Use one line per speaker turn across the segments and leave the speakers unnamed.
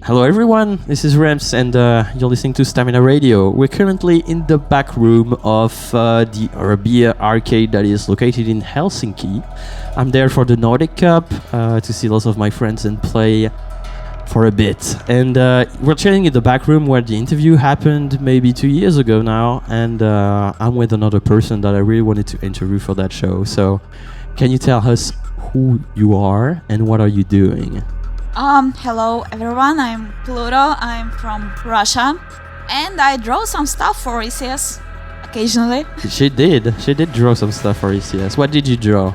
Hello everyone, this is Rems and you're listening to Stamina Radio. We're currently in the back room of the Arabia arcade that is located in Helsinki. I'm there for the Nordic Cup to see lots of my friends and play for a bit. And we're chilling in the back room where the interview happened maybe 2 years ago now, and I'm with another person that I really wanted to interview for that show. So can you tell us who you are and what are you doing?
Hello everyone, I'm Pluto, I'm from Russia, and I draw some stuff for ECS occasionally.
She did draw some stuff for ECS. What did you draw?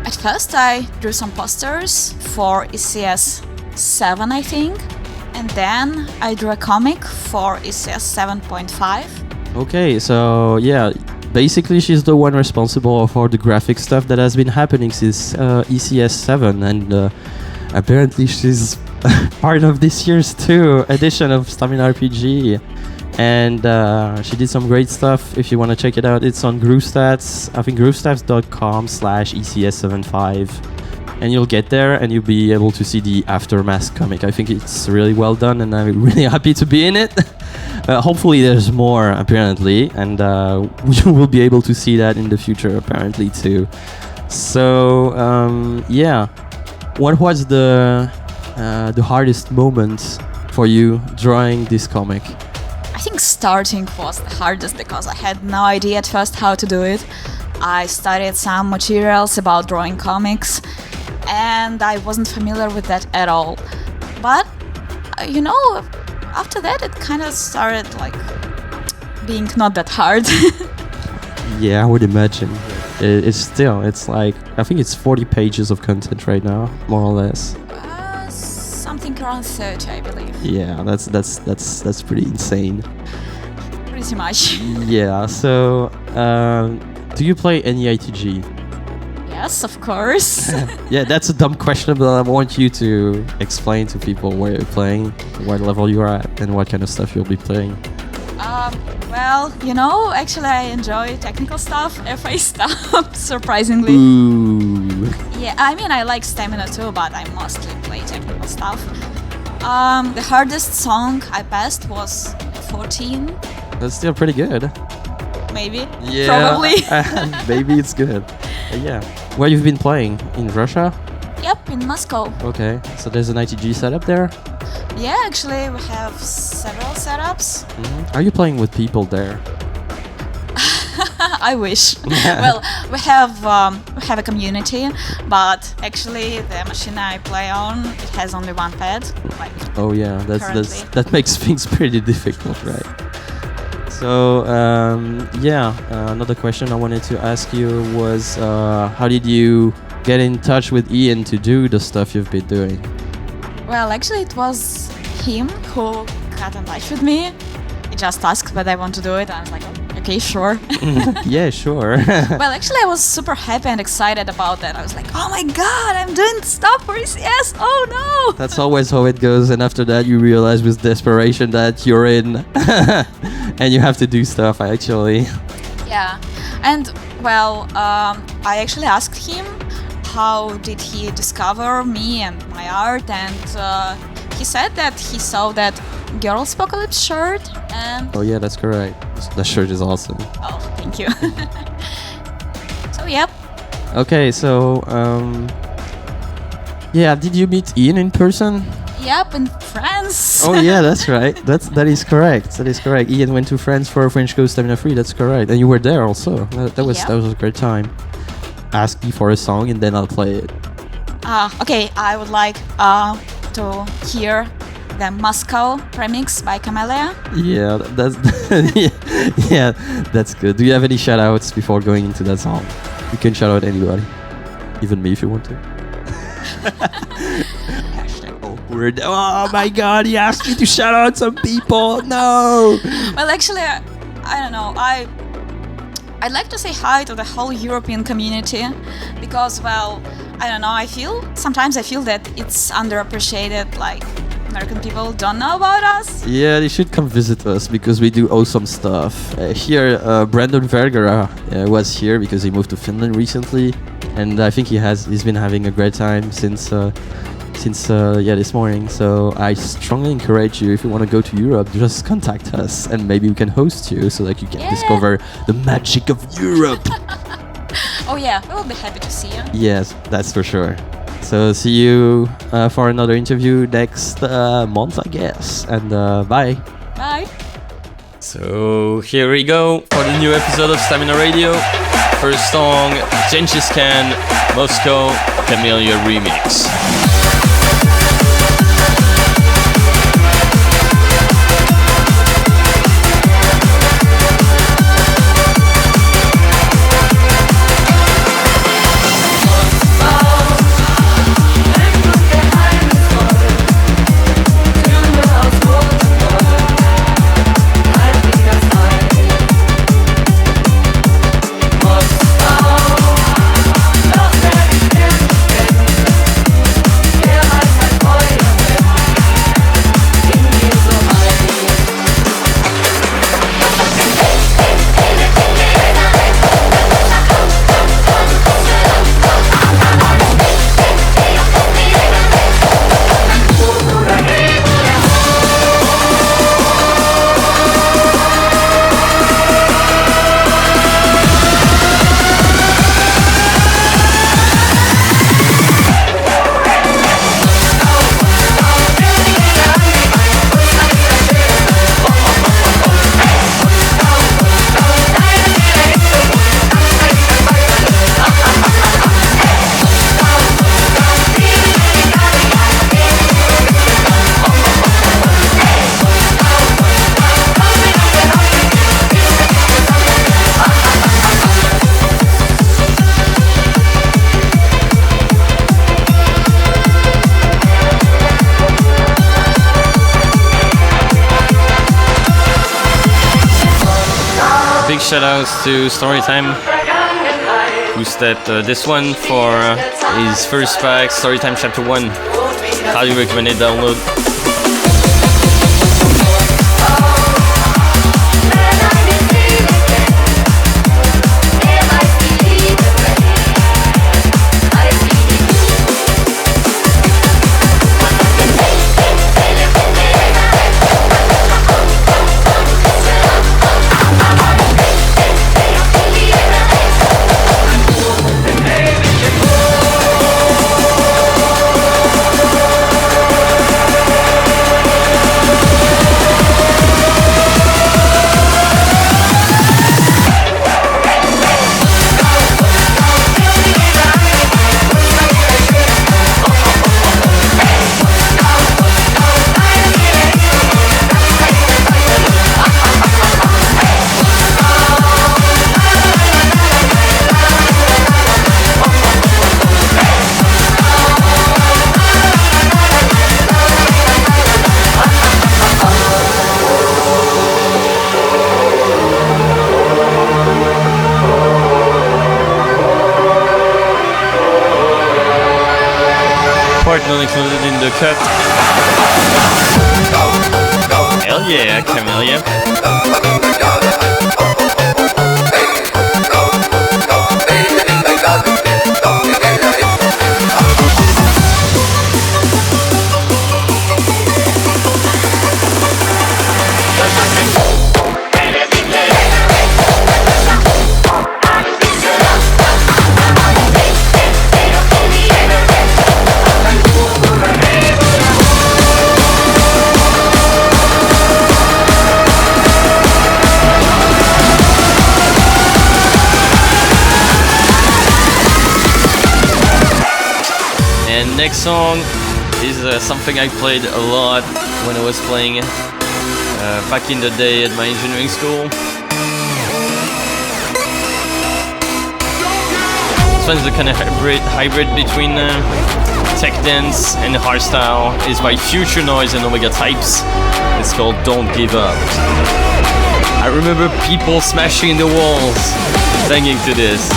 At first I drew some posters for ECS 7, I think, and then I drew a comic for ECS 7.5.
Okay, so yeah, basically she's the one responsible for the graphic stuff that has been happening since ECS 7, and apparently she's part of this year's edition of Stamina RPG, and she did some great stuff. If you want to check it out, it's on GrooveStats. I think groovestats.com/ECS75, and you'll get there and you'll be able to see the Aftermath comic. I think it's really well done and I'm really happy to be in it. Hopefully there's more apparently, and you will be able to see that in the future apparently too. So yeah. What was the hardest moment for you drawing this comic?
I think starting was the hardest because I had no idea at first how to do it. I studied some materials about drawing comics and I wasn't familiar with that at all. But, after that it kind of started being not that hard.
Yeah, I would imagine. It's like, I think it's 40 pages of content right now, more or less.
Something around 30, I believe.
Yeah, that's pretty insane.
Pretty much.
Yeah, so do you play any ITG?
Yes, of course.
Yeah, that's a dumb question, but I want you to explain to people where you're playing, what level you are at, and what kind of stuff you'll be playing.
Well, actually I enjoy technical stuff, FA stuff, surprisingly.
Ooh.
Yeah, I mean I like stamina too, but I mostly play technical stuff. The hardest song I passed was 14.
That's still pretty good.
Maybe.
Yeah.
Probably.
Maybe it's good. Yeah. Where you've been playing? In Russia?
Yep, in Moscow.
Okay, so there's an ITG setup there?
Yeah, actually we have several setups.
Mm-hmm. Are you playing with people there?
I wish. Well, we have a community, but actually the machine I play on, it has only one pad.
Oh yeah, that makes things pretty difficult, right? So another question I wanted to ask you was, how did you get in touch with Ian to do the stuff you've been doing?
Well, actually it was him who got in touch with me. He just asked whether I want to do it, and I was like, okay, sure.
Yeah, sure.
Well, actually I was super happy and excited about that. I was like, oh my god, I'm doing stuff for ECS, oh no!
That's always how it goes, and after that you realize with desperation that you're in and you have to do stuff actually.
Yeah, and well, I actually asked him how did he discover me and my art, and he said that he saw that Girls Apocalypse shirt and...
Oh yeah, that's correct. That shirt is awesome.
Oh, thank you. So, yep.
Okay, so, yeah, did you meet Ian in person?
Yep, in France.
Oh yeah, that's right. That is correct. That is correct. Ian went to France for French Coast Stamina Free. That's correct. And you were there also. That was a great time. Ask me for a song and then I'll play it.
Okay, I would like to hear the Moscow remix by Camellia.
Yeah, that's yeah, that's good. Do you have any shout-outs before going into that song? You can shout out anybody, even me if you want to. Hashtag awkward. Oh my god, he asked me to shout out some people. No.
Well, actually, I don't know. I'd like to say hi to the whole European community because, well, I don't know, sometimes I feel that it's underappreciated, like American people don't know about us.
Yeah, they should come visit us because we do awesome stuff. Here, Brandon Vergara was here because he moved to Finland recently, and I think he's been having a great time since since this morning. So I strongly encourage you, if you want to go to Europe, just contact us and maybe we can host you so that you can discover the magic of Europe.
Oh yeah, we will be happy to see you.
Yes, that's for sure. So see you for another interview next month, I guess. And bye.
Bye.
So here we go for the new episode of Stamina Radio. First song, Genghis Khan, Moscow, Camellia remix. Big shout outs to Storytime, who stepped this one for his first pack, Storytime Chapter 1. Highly recommended download. Not included in the cut. Hell yeah, Camellia. Next song is something I played a lot when I was playing back in the day at my engineering school. This one's a kind of hybrid between tech dance and hardstyle. It's by Future Noise and Omega Types. It's called Don't Give Up. I remember people smashing the walls banging to this.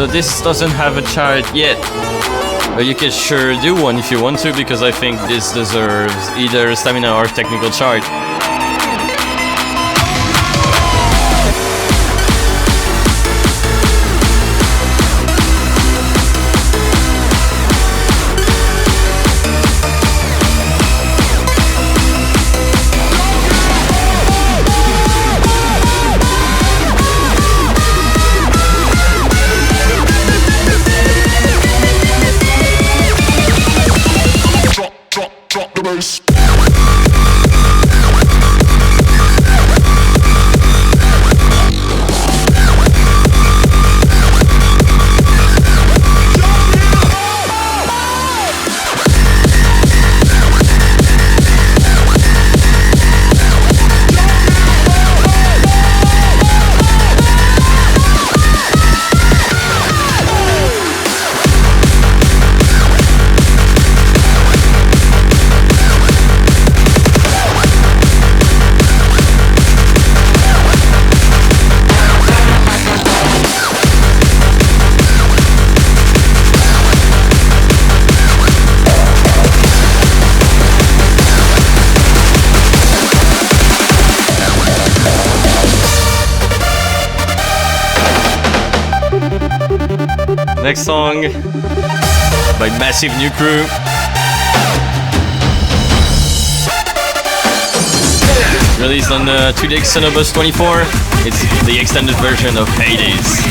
So this doesn't have a chart yet, but you can sure do one if you want to, because I think this deserves either a stamina or technical chart. Next song by Massive New Crew. Released on 2DX Xenobus 24. It's the extended version of Hades.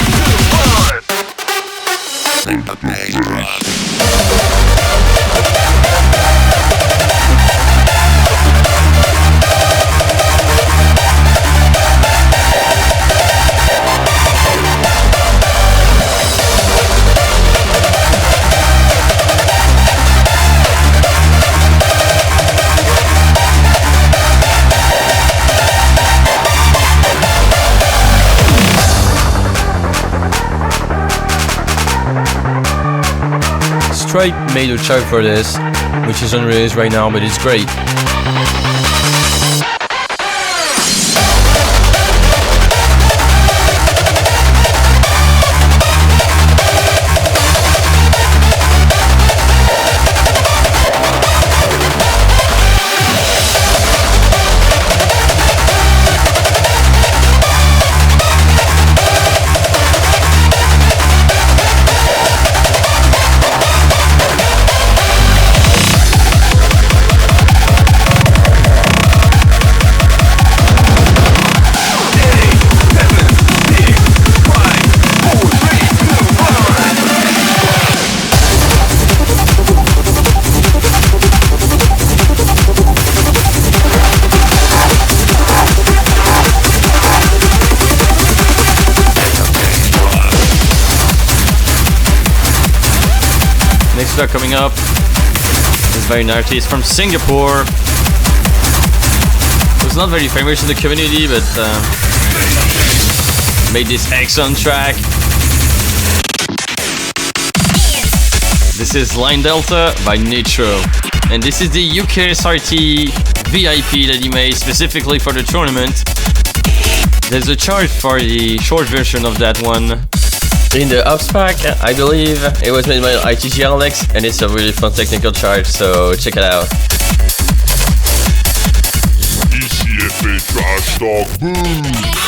Stripe made a chart for this, which is unreleased right now, but it's great. Next track coming up is by an artist from Singapore. Who's not very famous in the community, but made this excellent track. This is Line Delta by Nitro, and this is the UK SRT VIP that he made specifically for the tournament. There's a chart for the short version of that one in the Ops pack, I believe. It was made by ITG Alex, and it's a really fun technical chart, so check it out.
ECFA Trash Talk Boom!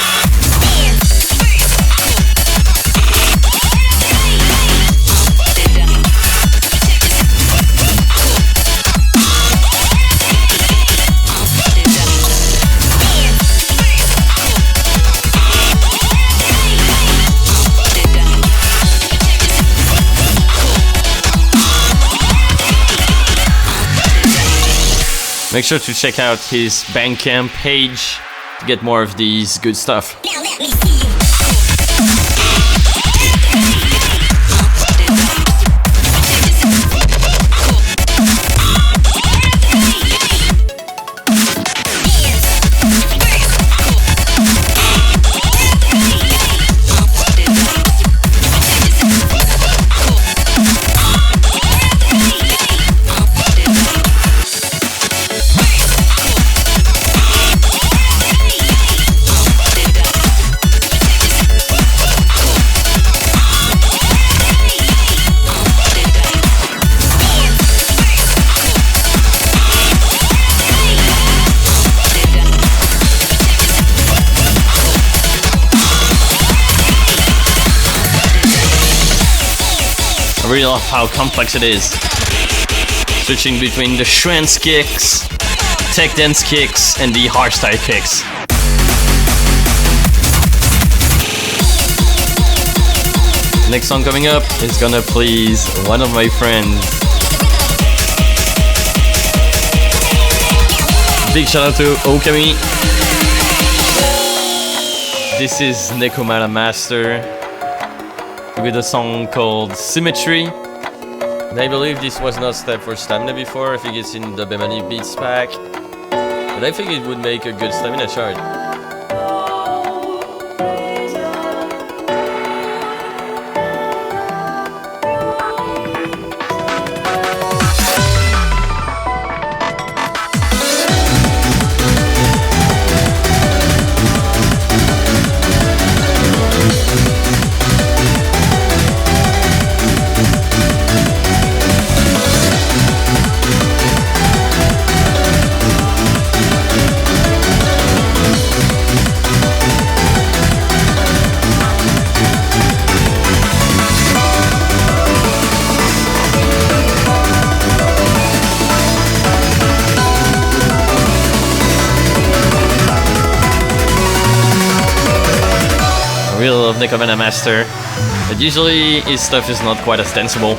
Make sure to check out his Bandcamp page to get more of these good stuff. I really love how complex it is. Switching between the trance kicks, tech dance kicks, and the hardstyle kicks. Next song coming up is gonna please one of my friends. Big shout out to Okami. This is Nekomata Master with a song called Symmetry. And I believe this was not Step for Stamina before. I think it's in the Bemani Beats pack. But I think it would make a good stamina chart. I really love Nekomata Master, but usually his stuff is not quite as danceable.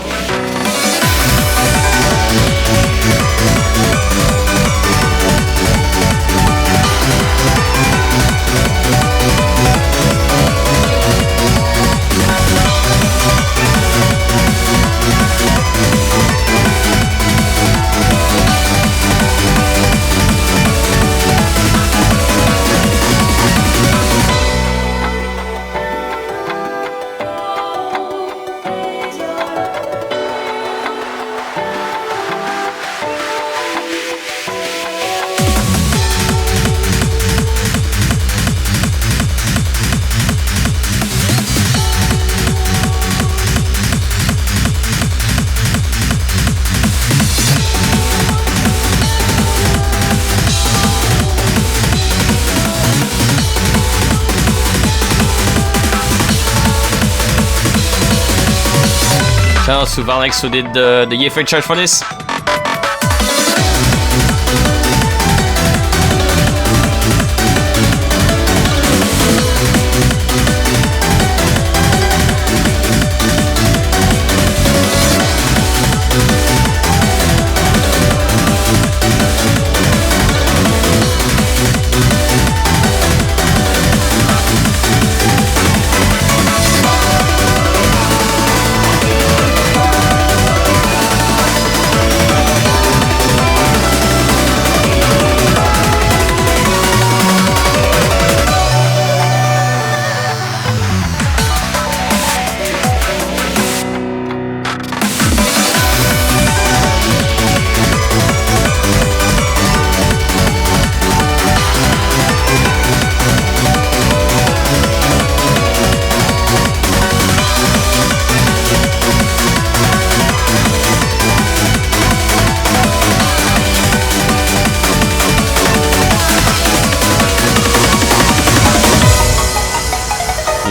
Shout out to Valex who did the year free charge for this.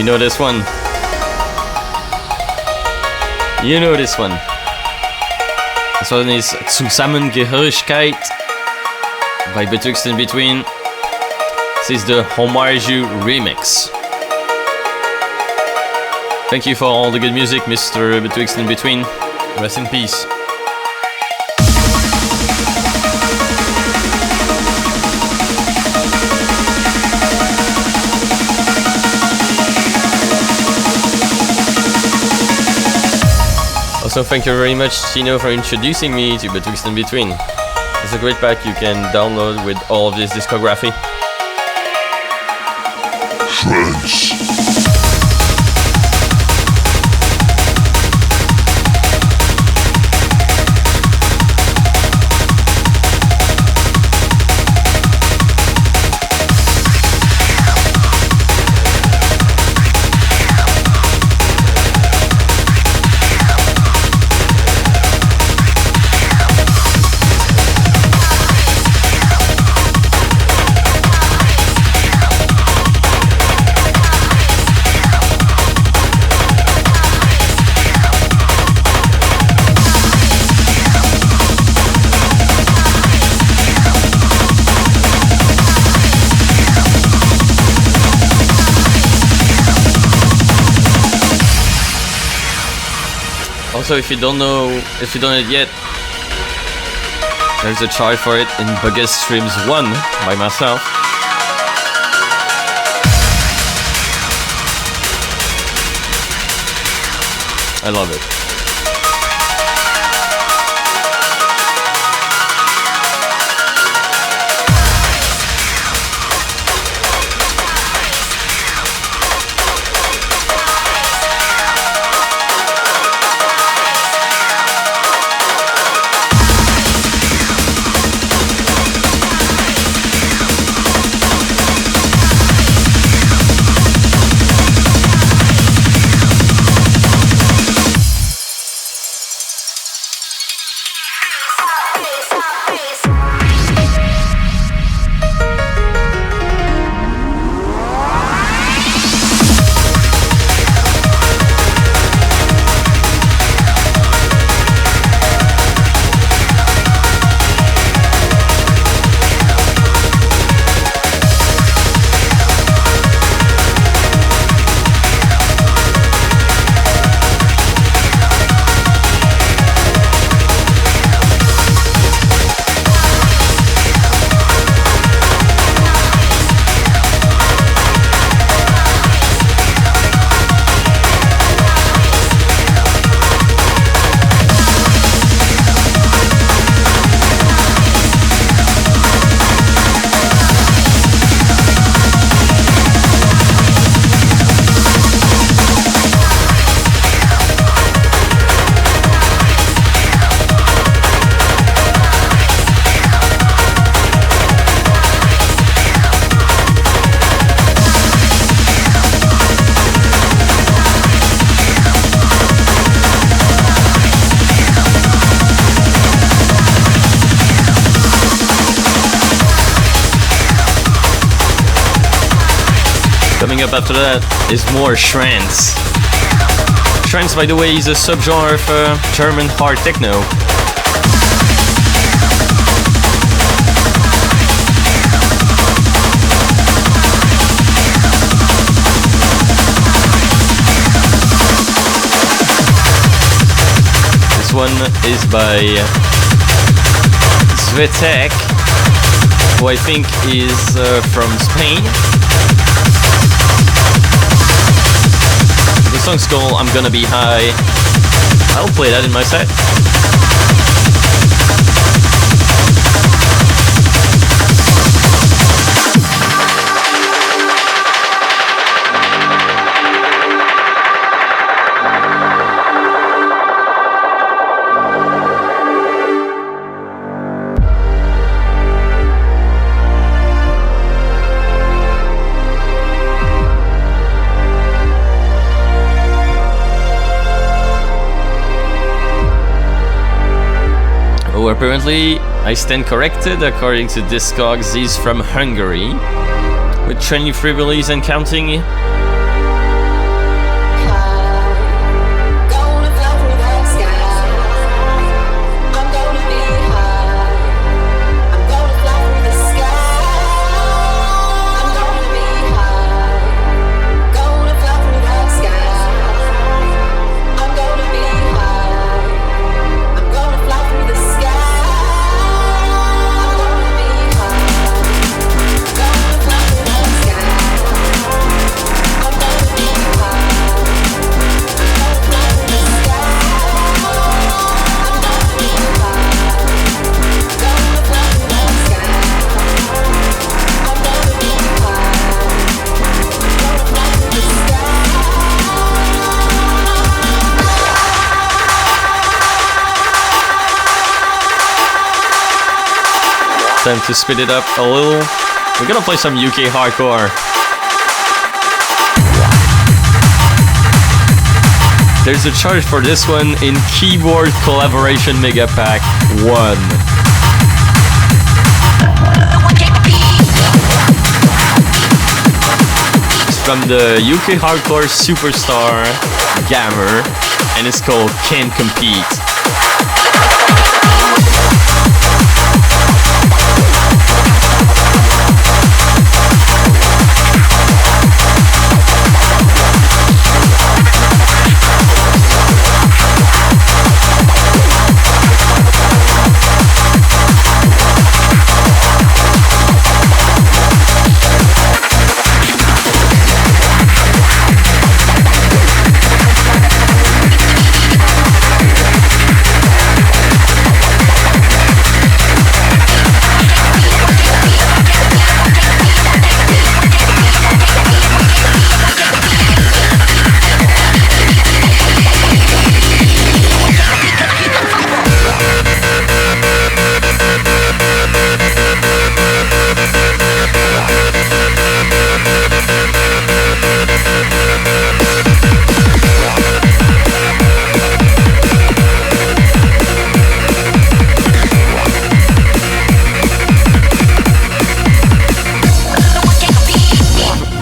You know this one. You know this one. Das one ist Zusammengehörigkeit by Betwixt and Between. This is the Homarju remix. Thank you for all the good music, Mr. Betwixt and Between. Rest in peace. Also, thank you very much, Tino, for introducing me to Betwixt and Between. It's a great pack you can download with all of this discography.
Trance.
Also, if you don't know it yet, there's a chart for it in Bugged Streams 1 by myself. I love it. Coming up after that is more trance. Trance, by the way, is a subgenre of German hard techno. This one is by Svetek, who I think is from Spain. The song's called I'm Gonna Be High. I'll play that in my set. Apparently, I stand corrected. According to Discogs, he's from Hungary, with 23 release and counting. Time to speed it up a little. We're gonna play some UK hardcore. There's a charge for this one in Keyboard Collaboration Mega Pack 1. It's from the UK hardcore superstar Gammer, and it's called Can't Compete.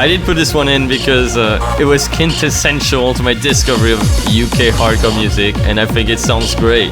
I did put this one in because it was quintessential to my discovery of UK hardcore music, and I think it sounds great.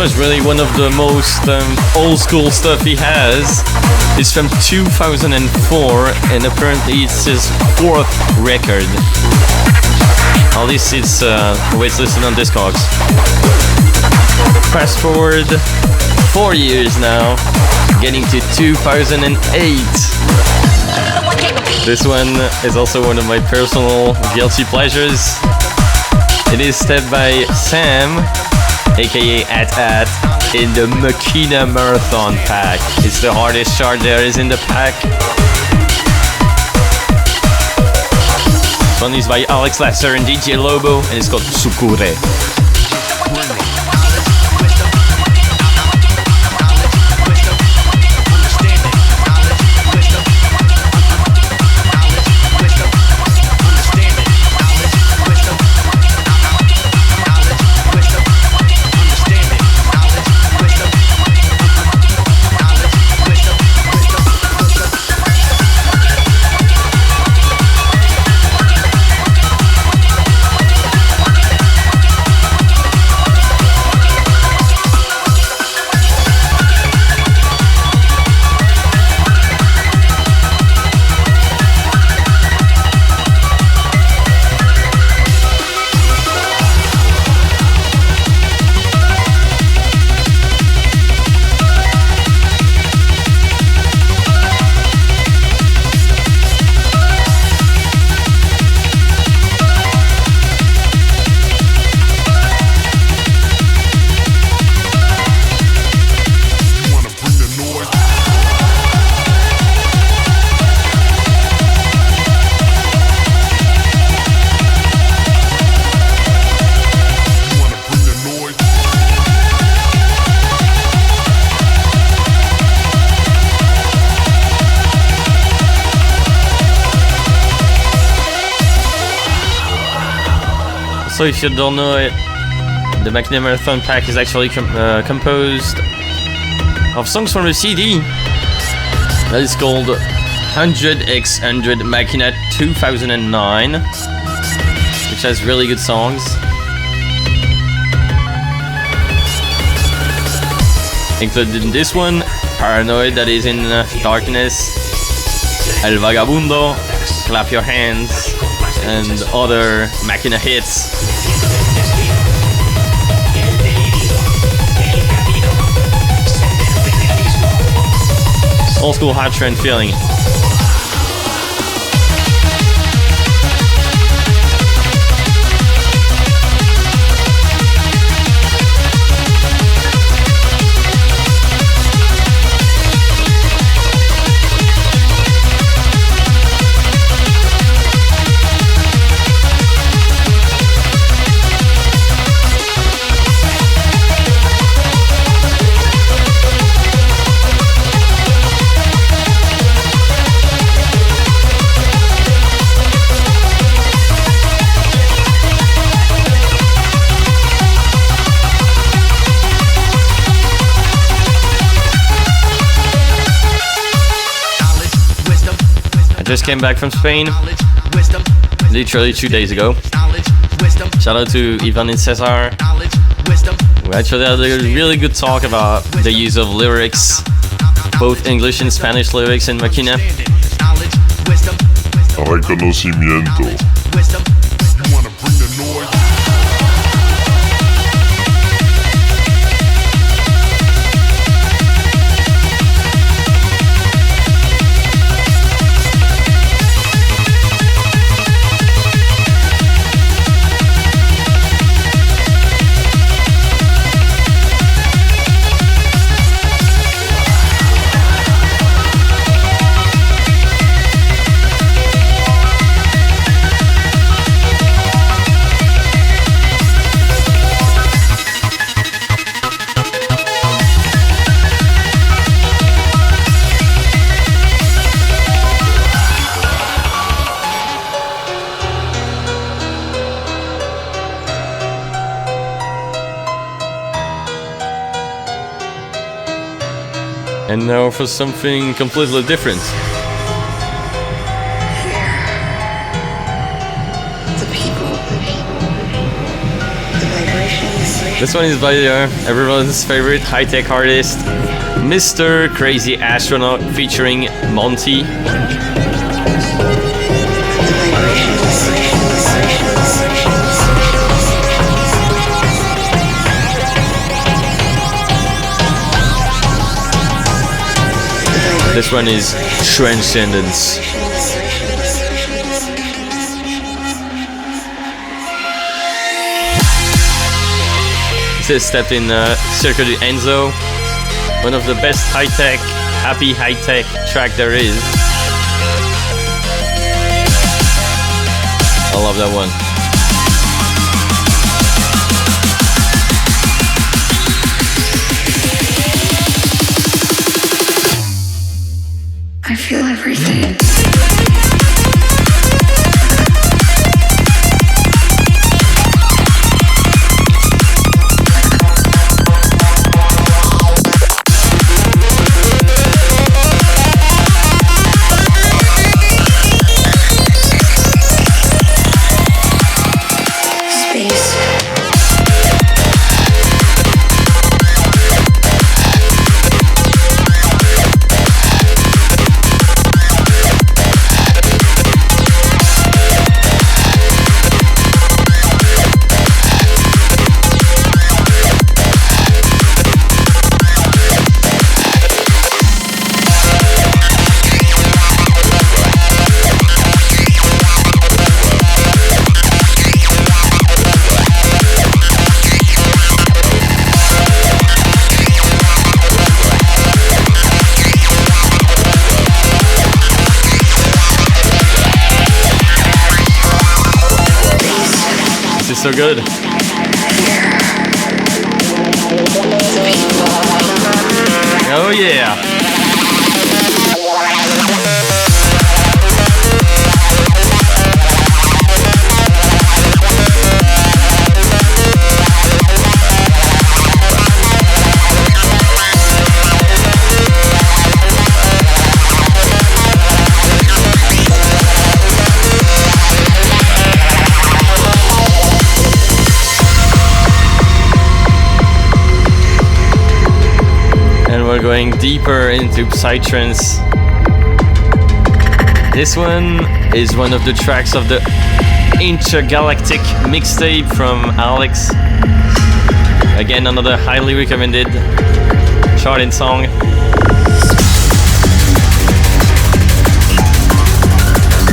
Is really one of the most old school stuff he has. It's from 2004 and apparently it's his 4th record. At least it's what's listed on Discogs. Fast forward 4 years now, getting to 2008. This one is also one of my personal guilty pleasures. It is stepped by Sam, aka at in the Makina Marathon pack. It's the hardest chart there is in the pack. This one is by Alex Lasser and DJ Lobo, and it's called Sukure. So if you don't know it, the Makina Marathon pack is actually composed of songs from a CD that is called 100x100 Makina 2009, which has really good songs. Included in this one, Paranoid, that is in Darkness, El Vagabundo, Clap Your Hands, and other Makina hits. Old school hot trend feeling. just came back from Spain, literally 2 days ago. Shout out to Ivan and Cesar. We actually had a really good talk about the use of lyrics, both English and Spanish lyrics in Máquina.
Reconocimiento.
And now for something completely different. This one is by everyone's favorite high-tech artist, Mr. Crazy Astronaut, featuring Monty. This one is Transcendence. This is stepped in Circo di Enzo, one of the best high-tech, happy high-tech track there is. I love that one.
I feel everything.
So good. Oh yeah. We're going deeper into Psytrance. This one is one of the tracks of the Intergalactic mixtape from Alex. Again, another highly recommended charting song.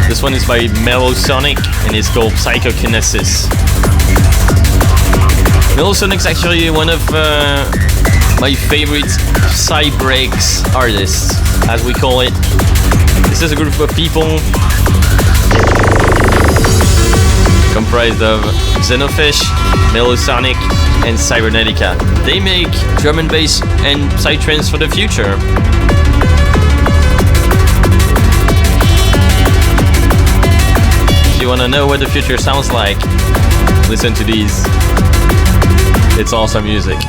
This one is by Melosonic and it's called Psychokinesis. Melosonic is actually one of my favorite Psybreaks artists, as we call it. This is a group of people comprised of Xenofish, Melosonic, and Cybernetica. They make drum and bass and psytrance for the future. If you want to know what the future sounds like, listen to these. It's awesome music.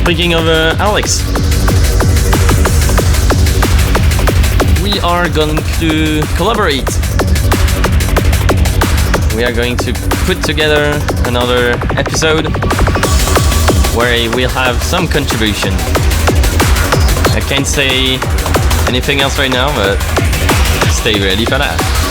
Speaking of Alex, we are going to collaborate. We are going to put together another episode where we'll have some contribution. I can't say anything else right now, but stay ready for that.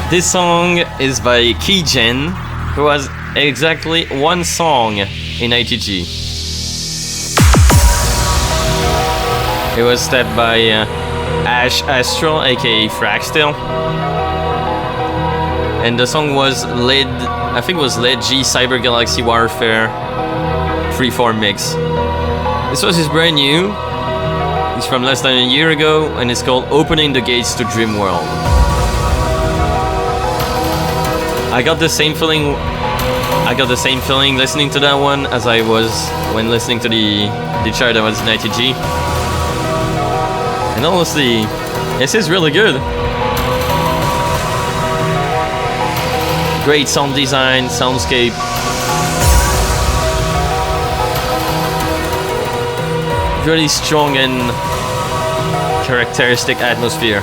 This song is by Keygen, who has exactly one song in ITG. It was stepped by Ash Astral, aka Fraxtil. And the song was Led, I think it was Led G Cyber Galaxy Warfare Freeform Mix. This was his brand new. It's from less than a year ago and it's called Opening the Gates to Dream World. I got the same feeling listening to that one as I was when listening to the chart that was in ITG. And honestly, this is really good. Great sound design, soundscape. Really strong and characteristic atmosphere.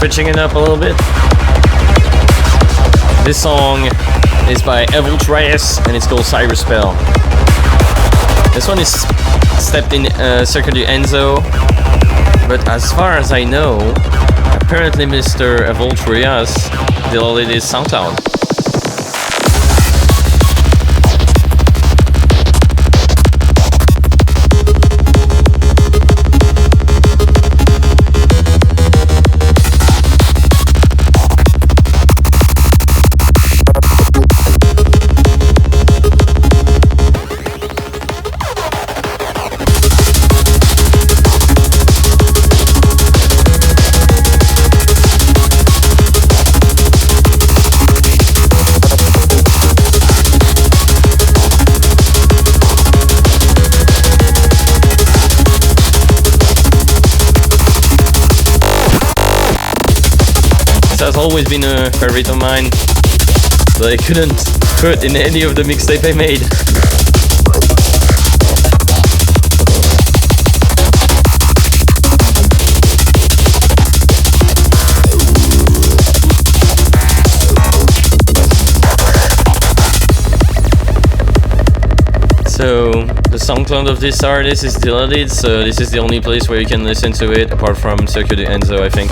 switching it up a little bit. This song is by Evil Reyes and it's called Cyber Spell. This one is stepped in Circuit du Enzo, but as far as I know, apparently Mr. Evil Reyes deleted his SoundCloud. Has always been a favorite of mine, but I couldn't put in any of the mixtape I made. So the SoundCloud of this artist is deleted, so this is the only place where you can listen to it, apart from Circuit du Enzo, I think.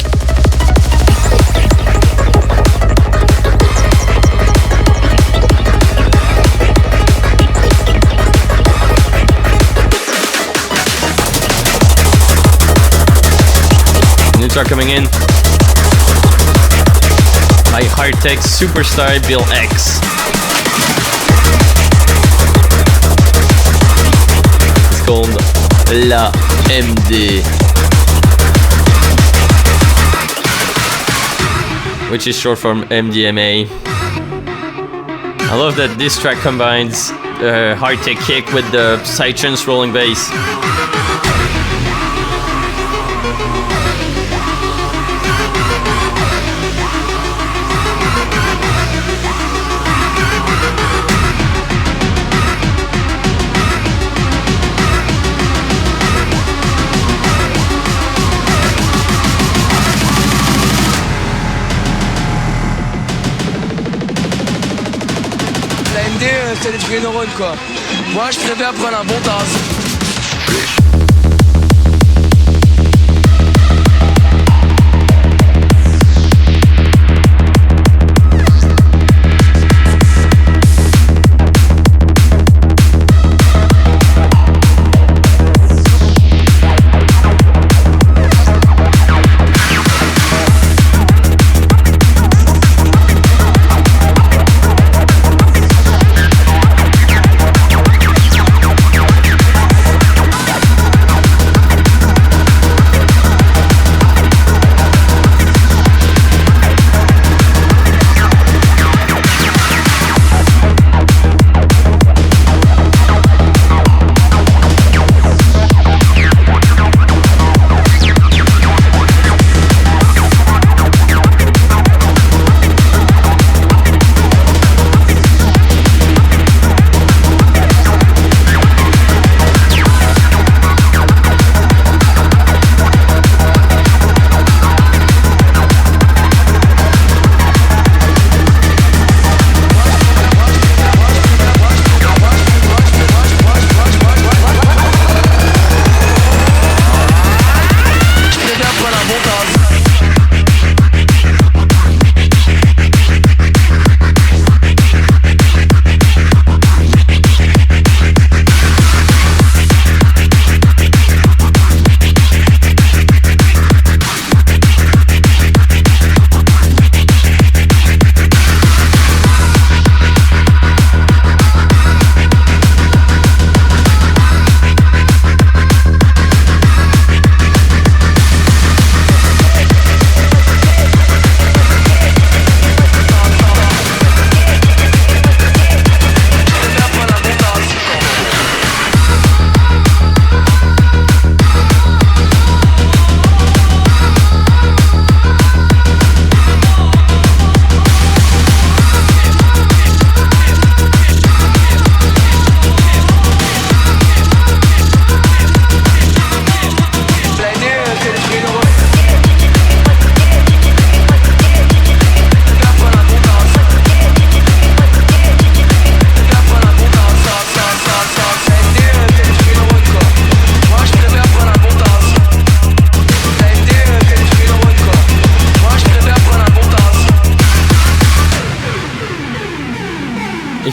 New track coming in by Hardtech Superstar Bill X. It's called La MD, which is short from MDMA. I love that this track combines Hardtech kick with the psytrance rolling bass.
C'est des vrais neurones quoi. Moi je préfère prendre un bon tasse.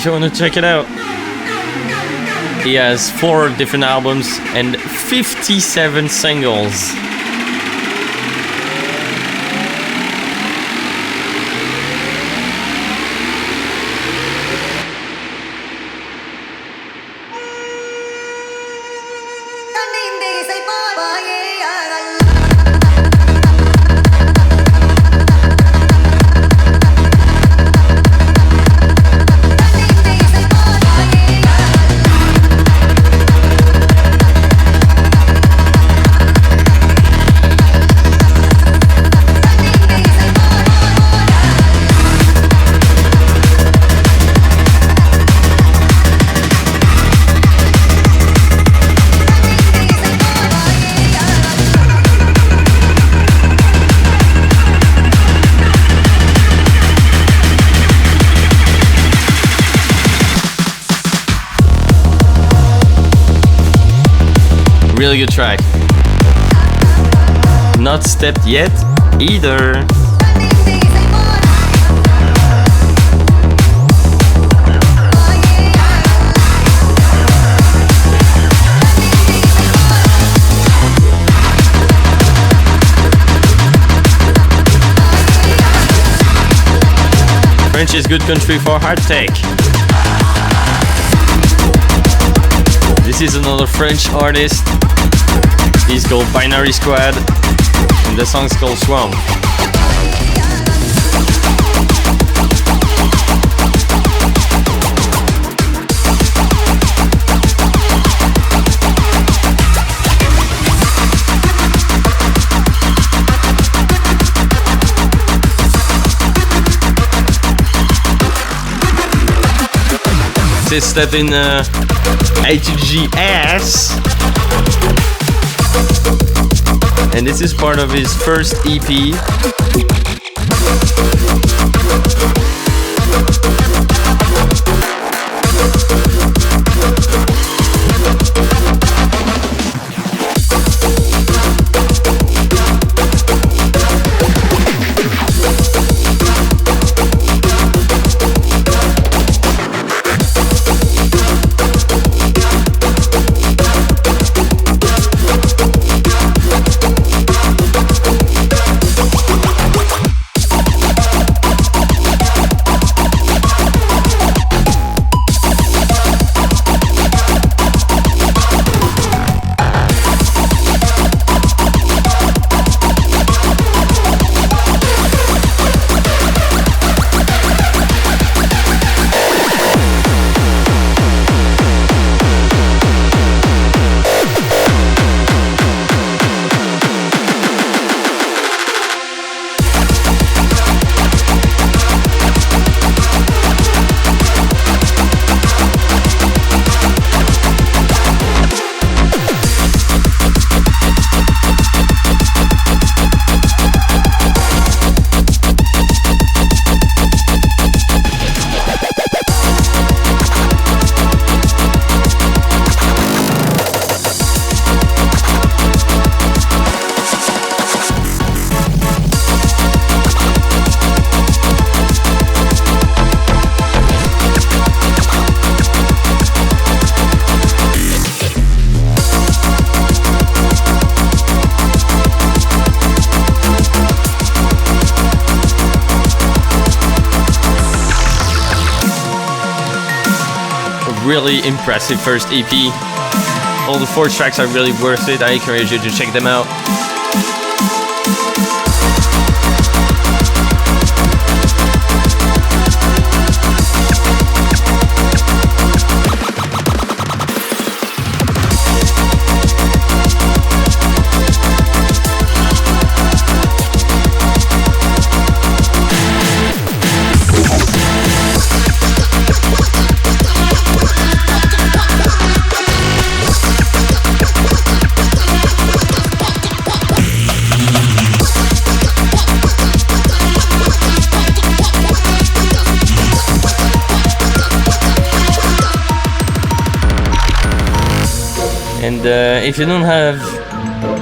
if you want to check it out. He has 4 different albums and 57 singles. Really good track. Not stepped yet either. French is good country for hard tech. This is another French artist. He's called Binary Squad, and the song's called Swarm. This step in ATGS. And this is part of his first EP. Really impressive first EP. All the 4 tracks are really worth it. I encourage you to check them out. And if you don't have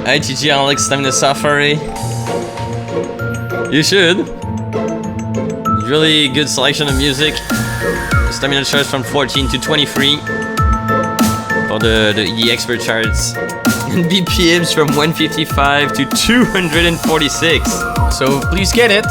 ITG Alex Time in the Safari, you should. Really good selection of music. Stuff stamina charts from 14 to 23 for the expert charts, and BPMs from 155 to 246.
So please get it.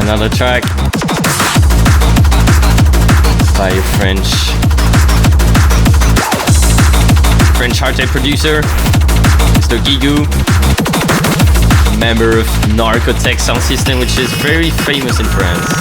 Another track by a French hardtech producer, Mr. Guigou, member of Narcotech Sound System, which is very famous in France.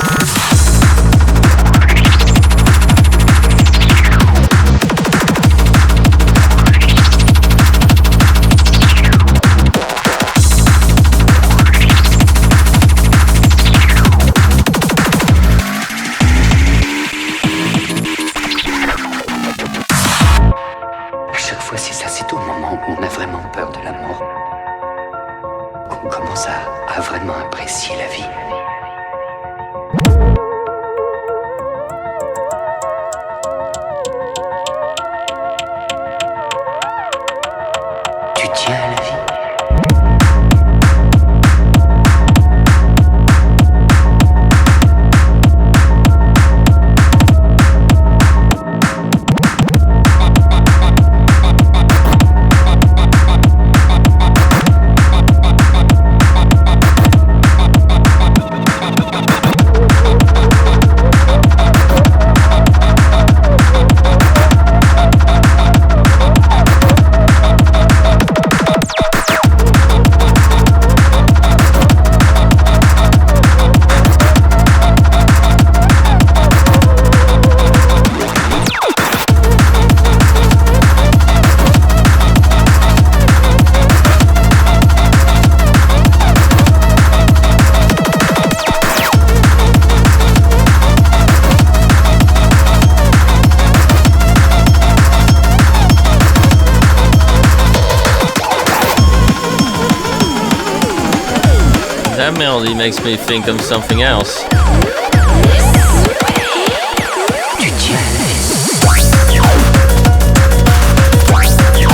That melody makes me think of something else.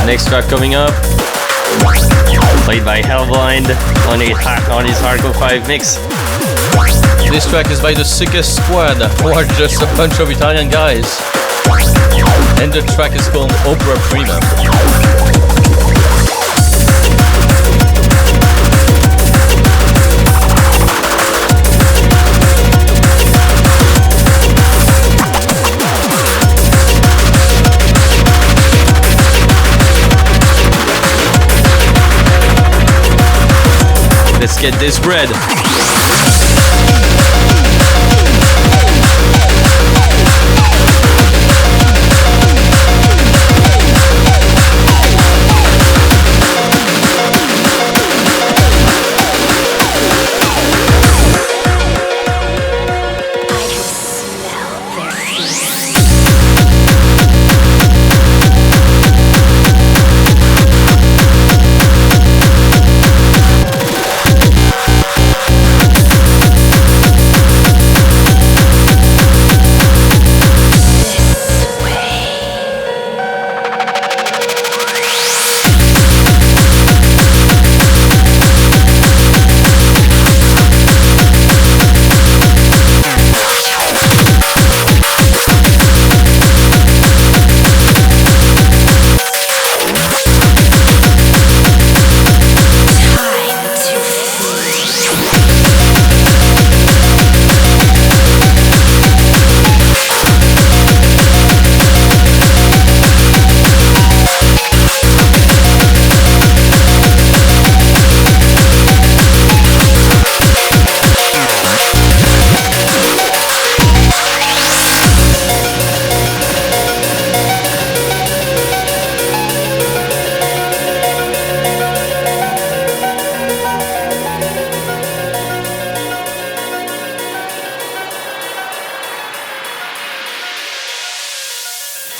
Next track coming up, played by Hellblind on his Hardcore 5 mix.
This track is by the Sickest Squad, who are just a bunch of Italian guys. And the track is called Opera Prima.
Let's get this bread.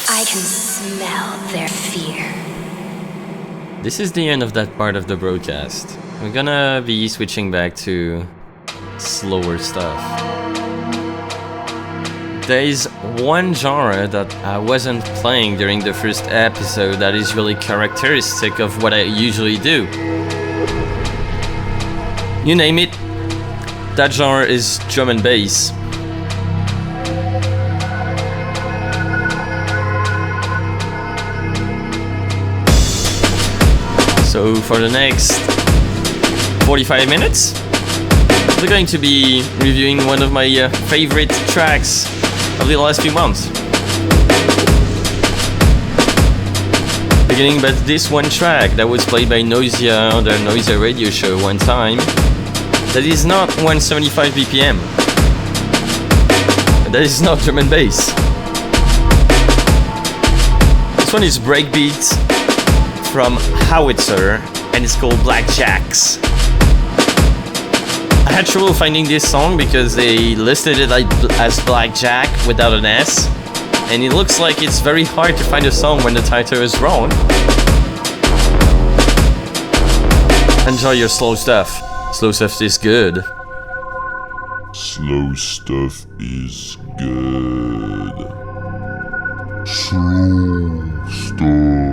I can smell their fear.
This is the end of that part of the broadcast. We're gonna be switching back to slower stuff. There is one genre that I wasn't playing during the first episode that is really characteristic of what I usually do. You name it, that genre is drum and bass. So for the next 45 minutes, we're going to be reviewing one of my favorite tracks of the last few months. Beginning with this one track that was played by Noisia on their Noisia radio show one time. That is not 175 BPM. That is not drum and bass. This one is breakbeat from Howitzer, and it's called Blackjacks. I had trouble finding this song because they listed it as Blackjack without an S, and it looks like it's very hard to find a song when the title is wrong. Enjoy your slow stuff. Slow stuff is good.
Slow stuff is good. Slow stuff is good.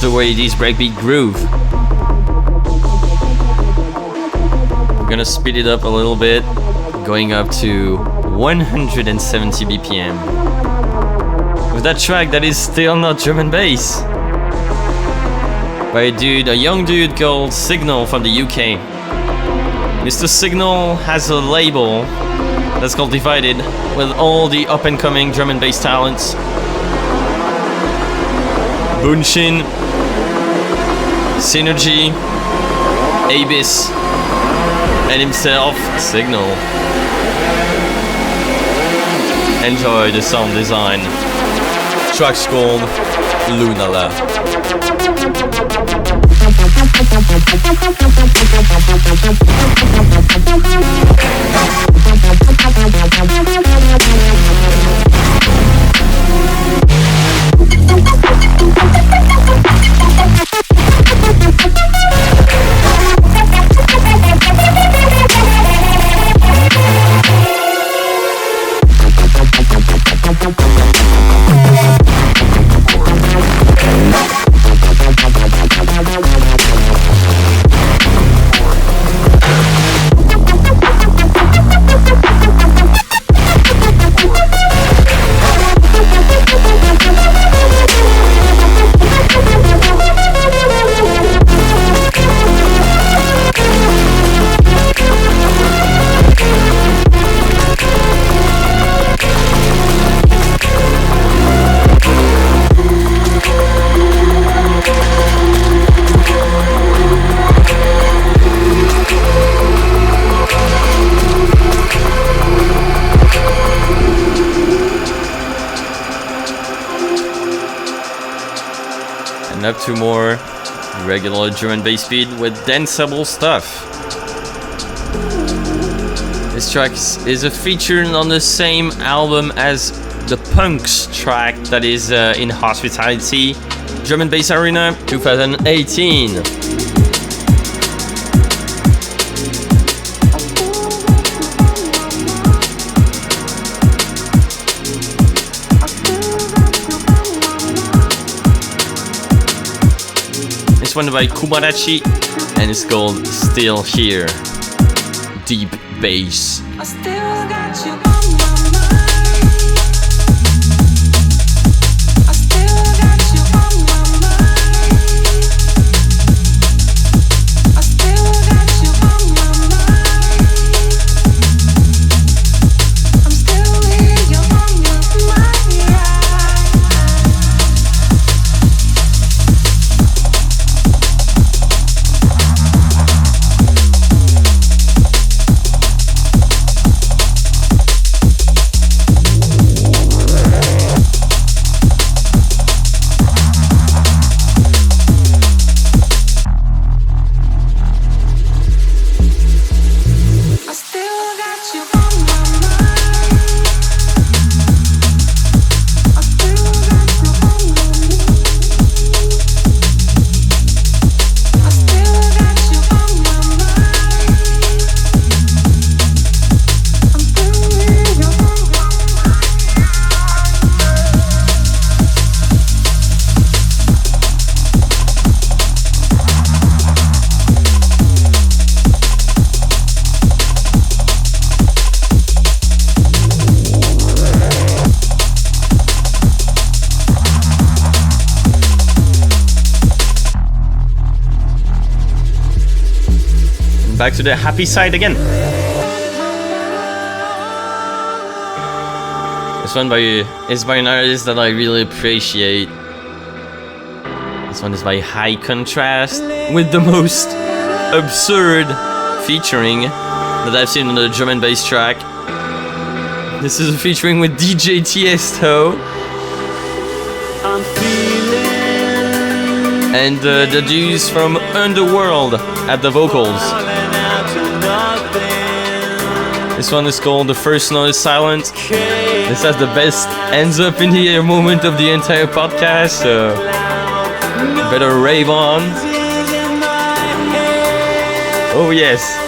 The way these breakbeat groove. We're gonna speed it up a little bit, going up to 170 BPM. With that track that is still not drum and bass. By a young dude called Signal from the UK. Mr. Signal has a label that's called Divided with all the up and coming drum and bass talents. Bunshin, Synergy, Abyss, and himself, Signal. Enjoy the sound design. Track's called Lunala. And up to more regular drum and bass beat with danceable stuff. This track is a feature on the same album as the Punks track that is in Hospitality, Drum and Bass Arena 2018. It's one by Kubarachi and it's called Still Here. Deep bass.
I still got you on my mind. I still got you on my mind. I still got you on my mind. I'm still here, you're on my mind.
Back to the happy side again. This one is by an artist that I really appreciate. This one is by High Contrast with the most absurd featuring that I've seen on the drum and bass track. This is a featuring with DJ Tiesto. And the dudes from Underworld at the vocals. This one is called The First Note is Silent. This has the best ends up in the air moment of the entire podcast, so better rave on. Oh yes.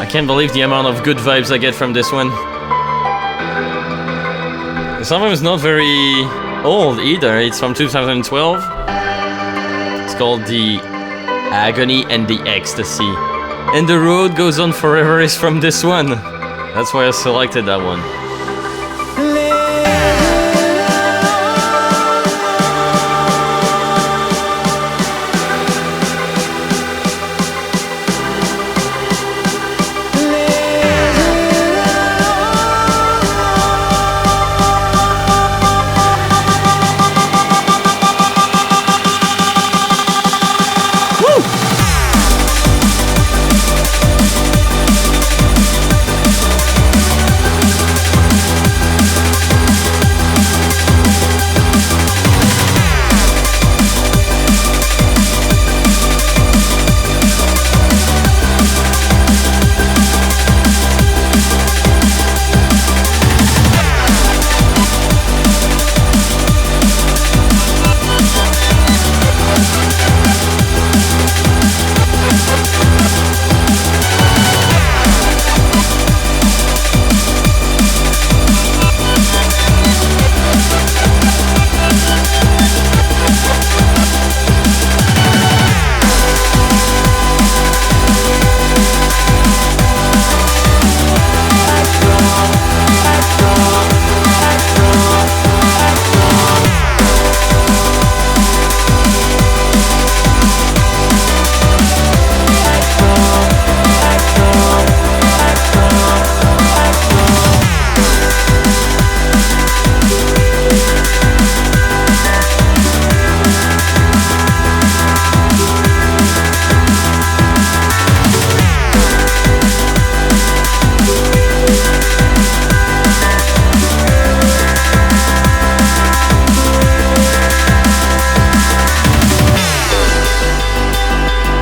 can't believe the amount of good vibes I get from this one. This album is not very old either. It's from 2012. It's called The Agony and the Ecstasy. And The Road Goes On Forever is from this one. That's why I selected that one.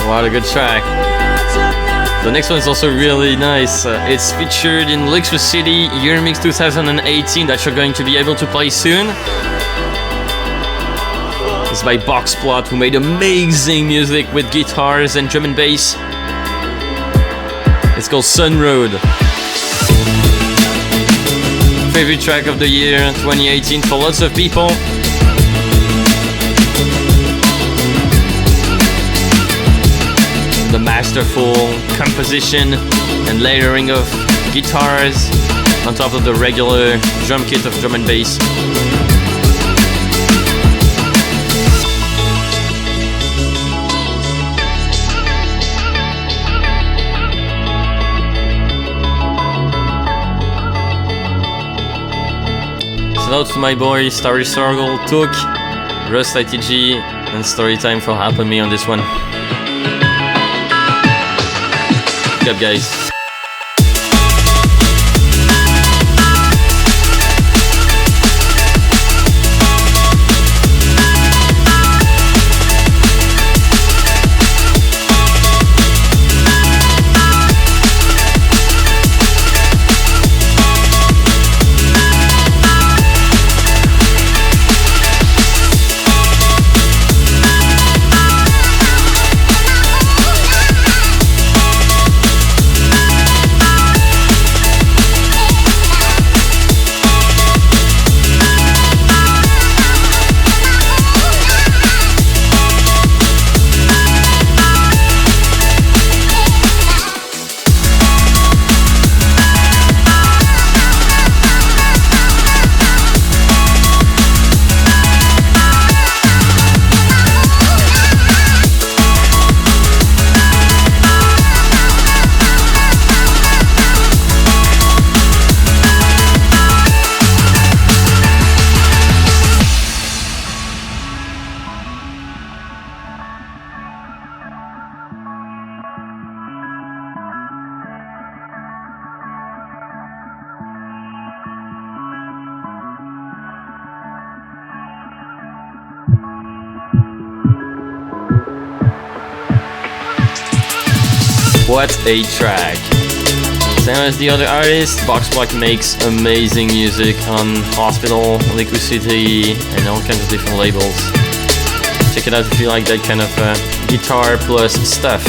What a good track. The next one is also really nice. It's featured in Luxus City Euromix 2018 that you're going to be able to play soon. It's by Boxplot, who made amazing music with guitars and drum and bass. It's called Sun Road. Favorite track of the year 2018 for lots of people. The masterful composition and layering of guitars on top of the regular drum kit of drum and bass. Shout out to my boy Starry Circle, Took, Rust ITG, and Storytime for helping me on this one. Good up, guys. What a track. Same as the other artists, Boxblock makes amazing music on Hospital, Liquid City, and all kinds of different labels. Check it out if you like that kind of guitar plus stuff.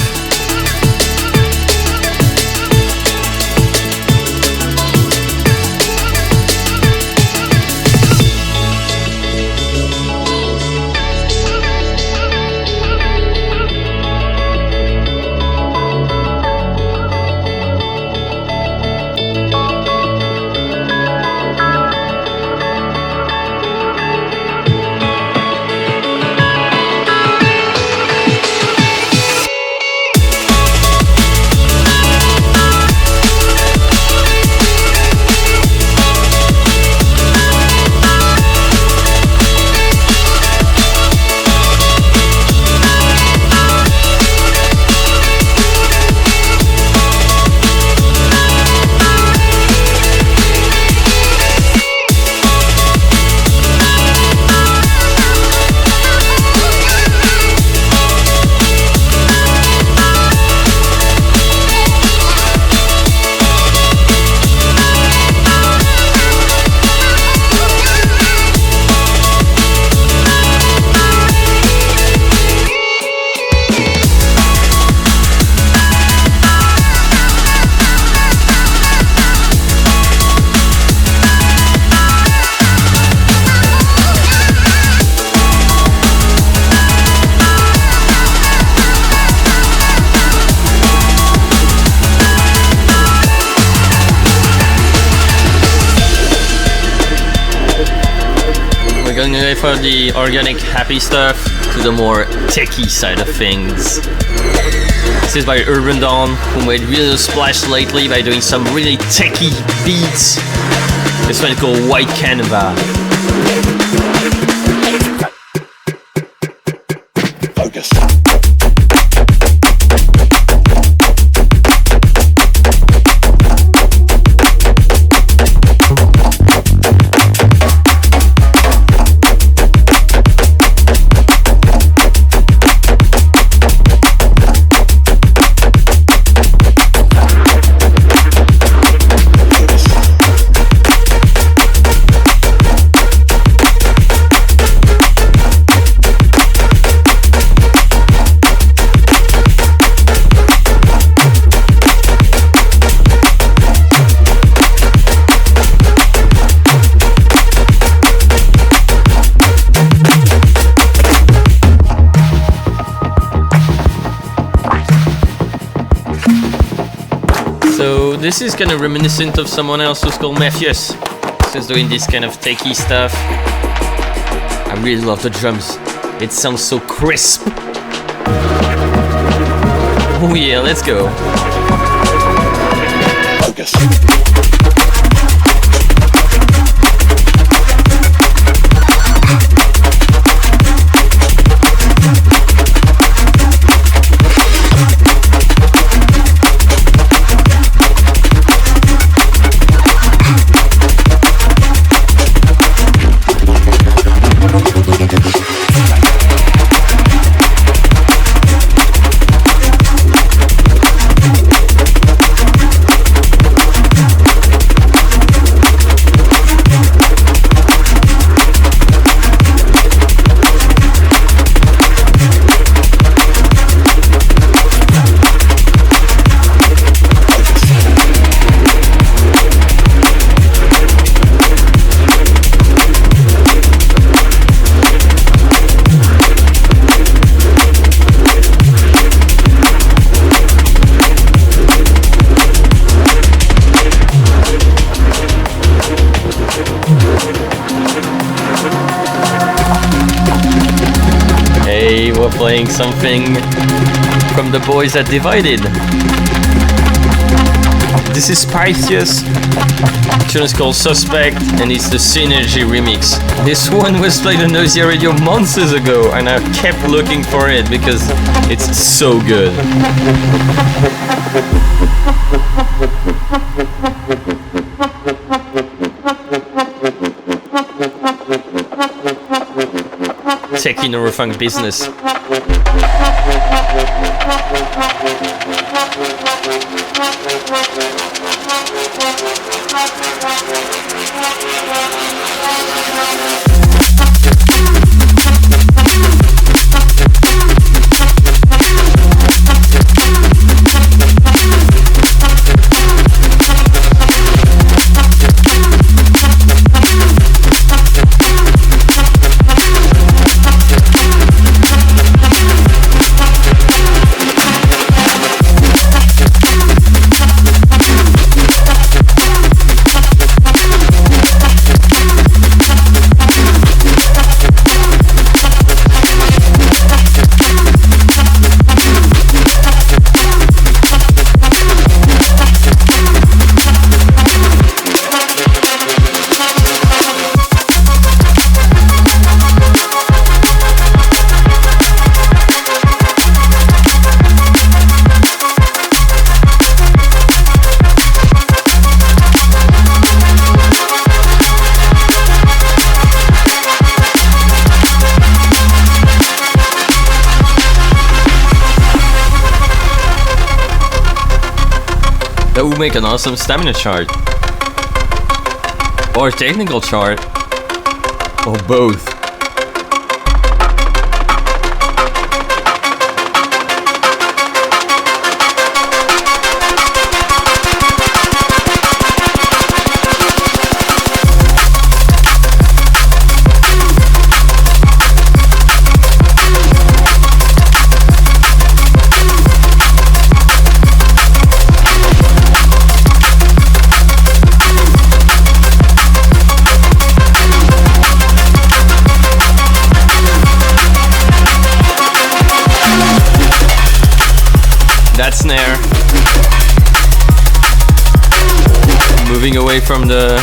going away from the organic happy stuff to the more techie side of things. This is by Urban Dawn, who made really a splash lately by doing some really techie beats. This one is called White Canva.
Focus.
This is kind of reminiscent of someone else who's called Matthias. He's doing this kind of techie stuff. I really love the drums. It sounds so crisp. Oh yeah, let's go.
Focus.
Playing something from the boys that Divided. This is Pythias. The tune is called Suspect and it's the Synergy remix. This one was played on Noisy Radio months ago and I kept looking for it because it's so good. Techie Neurofunk business. That would make an awesome stamina chart. Or technical chart. Or both. snare. Moving away from the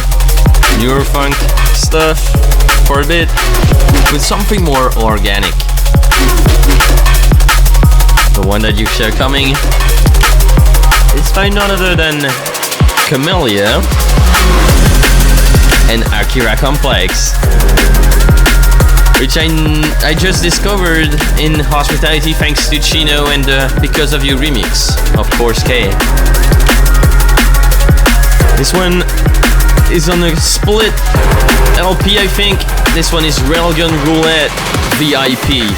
Eurofunk stuff for a bit with something more organic. The one that you hear coming is by none other than Camellia and Akira Complex, which I just discovered in Hospitality thanks to Chino and Because of You remix of Course K. This one is on a split LP, I think. This one is Railgun Roulette VIP.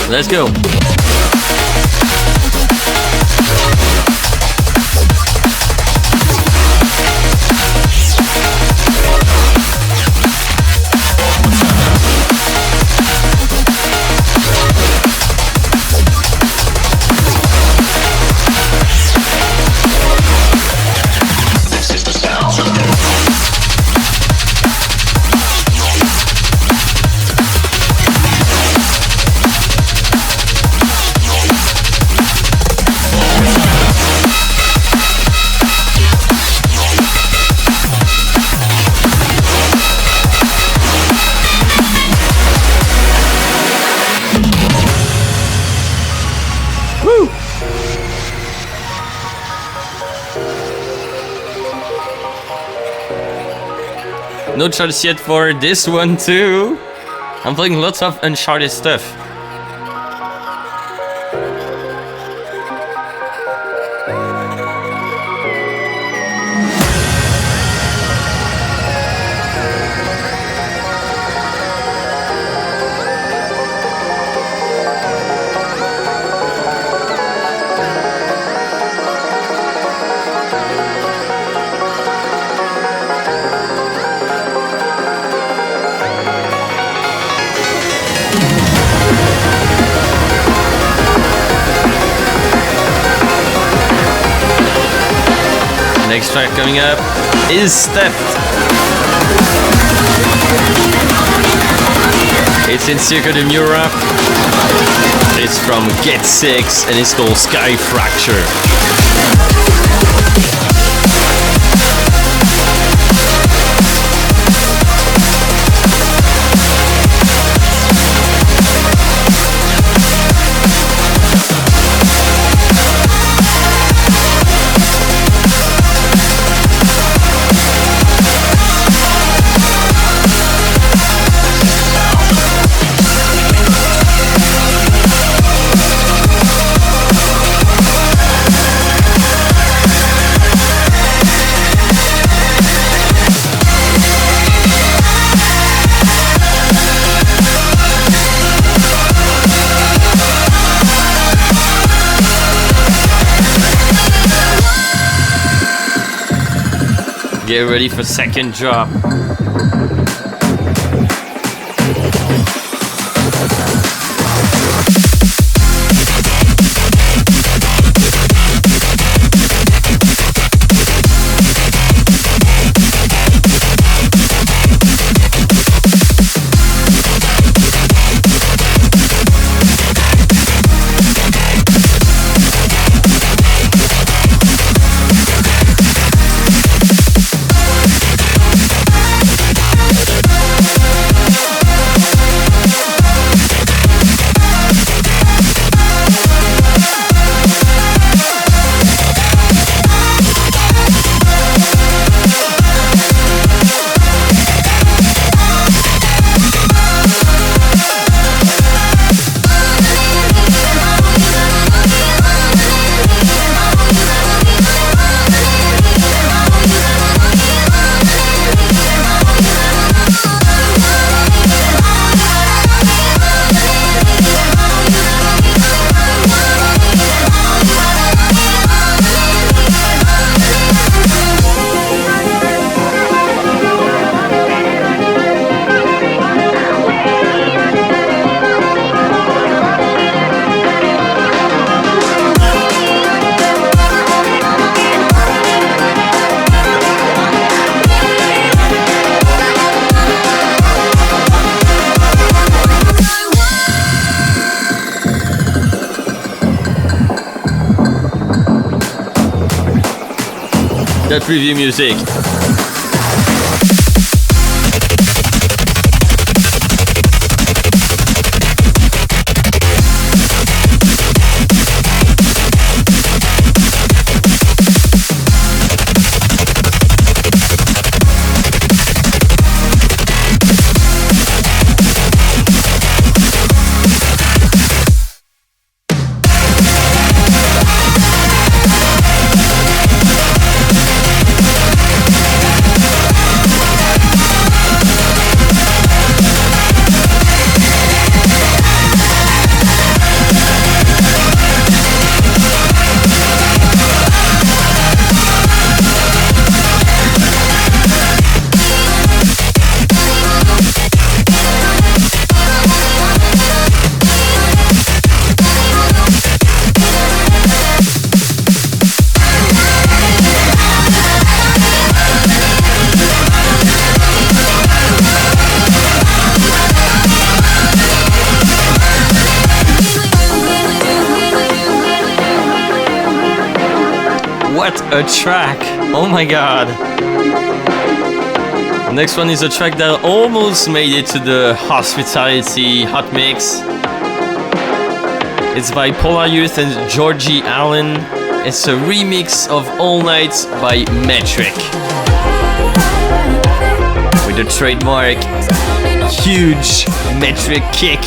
Let's go. No charts yet for this one too. I'm playing lots of Uncharted stuff. Next track coming up is Stepped. It's in Circo de Mura. It's from Get 6 and it's called Sky Fracture. Get ready for second drop. that review music. What a track! Oh my god! Next one is a track that almost made it to the Hospitality Hot Mix. It's by Polar Youth and Georgie Allen. It's a remix of All Night by Metric. With the trademark huge Metric kick.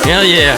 Hell yeah!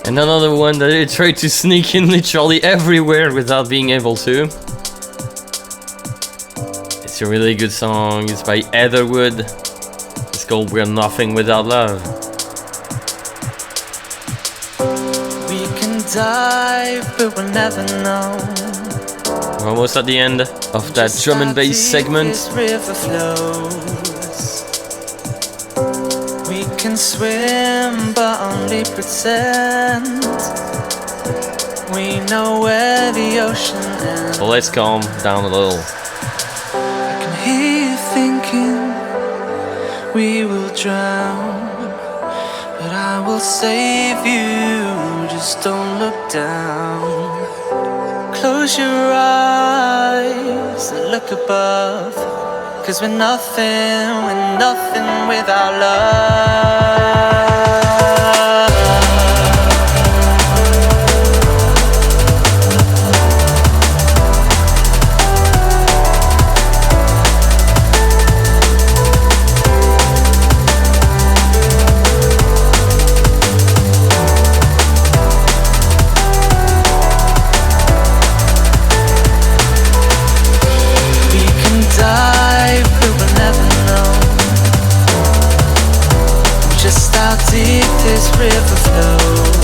And another one that I tried to sneak in literally everywhere without being able to. It's a really good song. It's by Etherwood. It's called We're Nothing Without Love.
We can dive, but we'll never know.
We're almost at the end of that drum and bass segment.
This river flows. We can swim, but only pretend. We know where the ocean ends.
So let's calm down a little.
I can hear you thinking we will drown, but I will save you. Just don't look down. Close your eyes and look above. 'Cause we're nothing without love. We can dive, but we'll never know just how deep this river flows.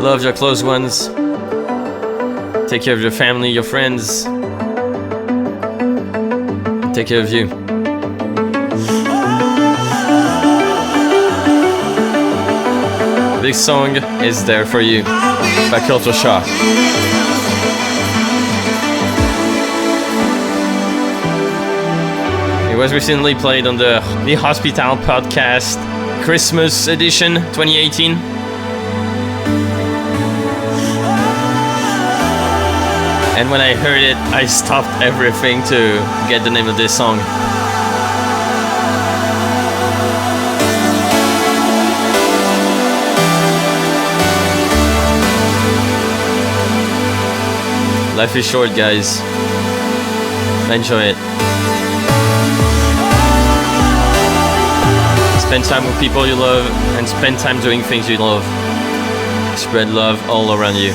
Love your close ones. Take care of your family, your friends. Take care of you. This song is there for you by Culture Shock. It was recently played on the Hospital podcast Christmas edition 2018. And when I heard it, I stopped everything to get the name of this song. Life is short, guys. Enjoy it. Spend time with people you love and spend time doing things you love. Spread love all around you.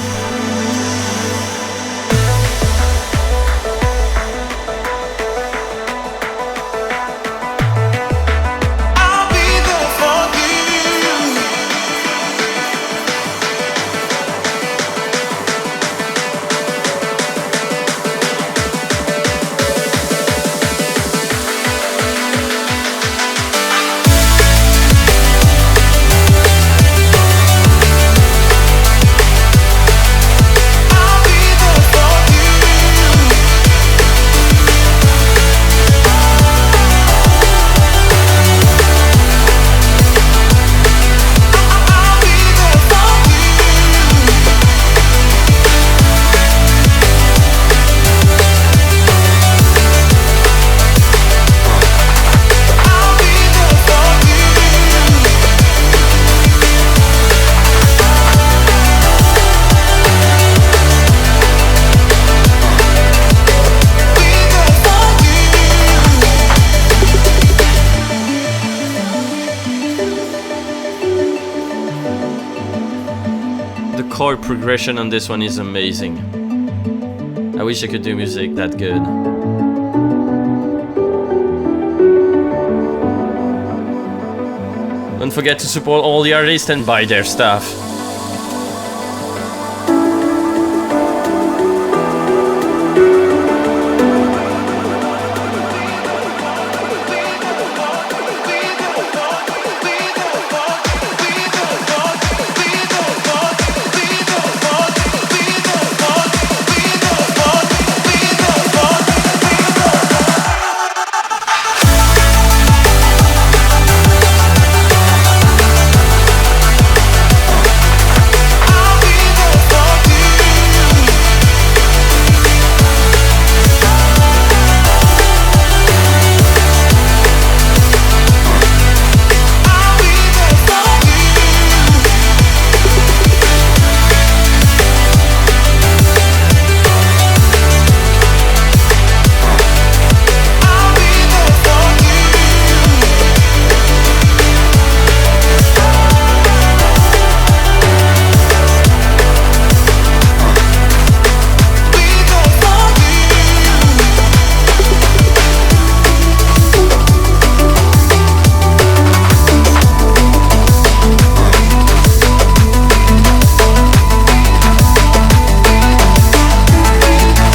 Chord progression on this one is amazing. I wish I could do music that good. Don't forget to support all the artists and buy their stuff.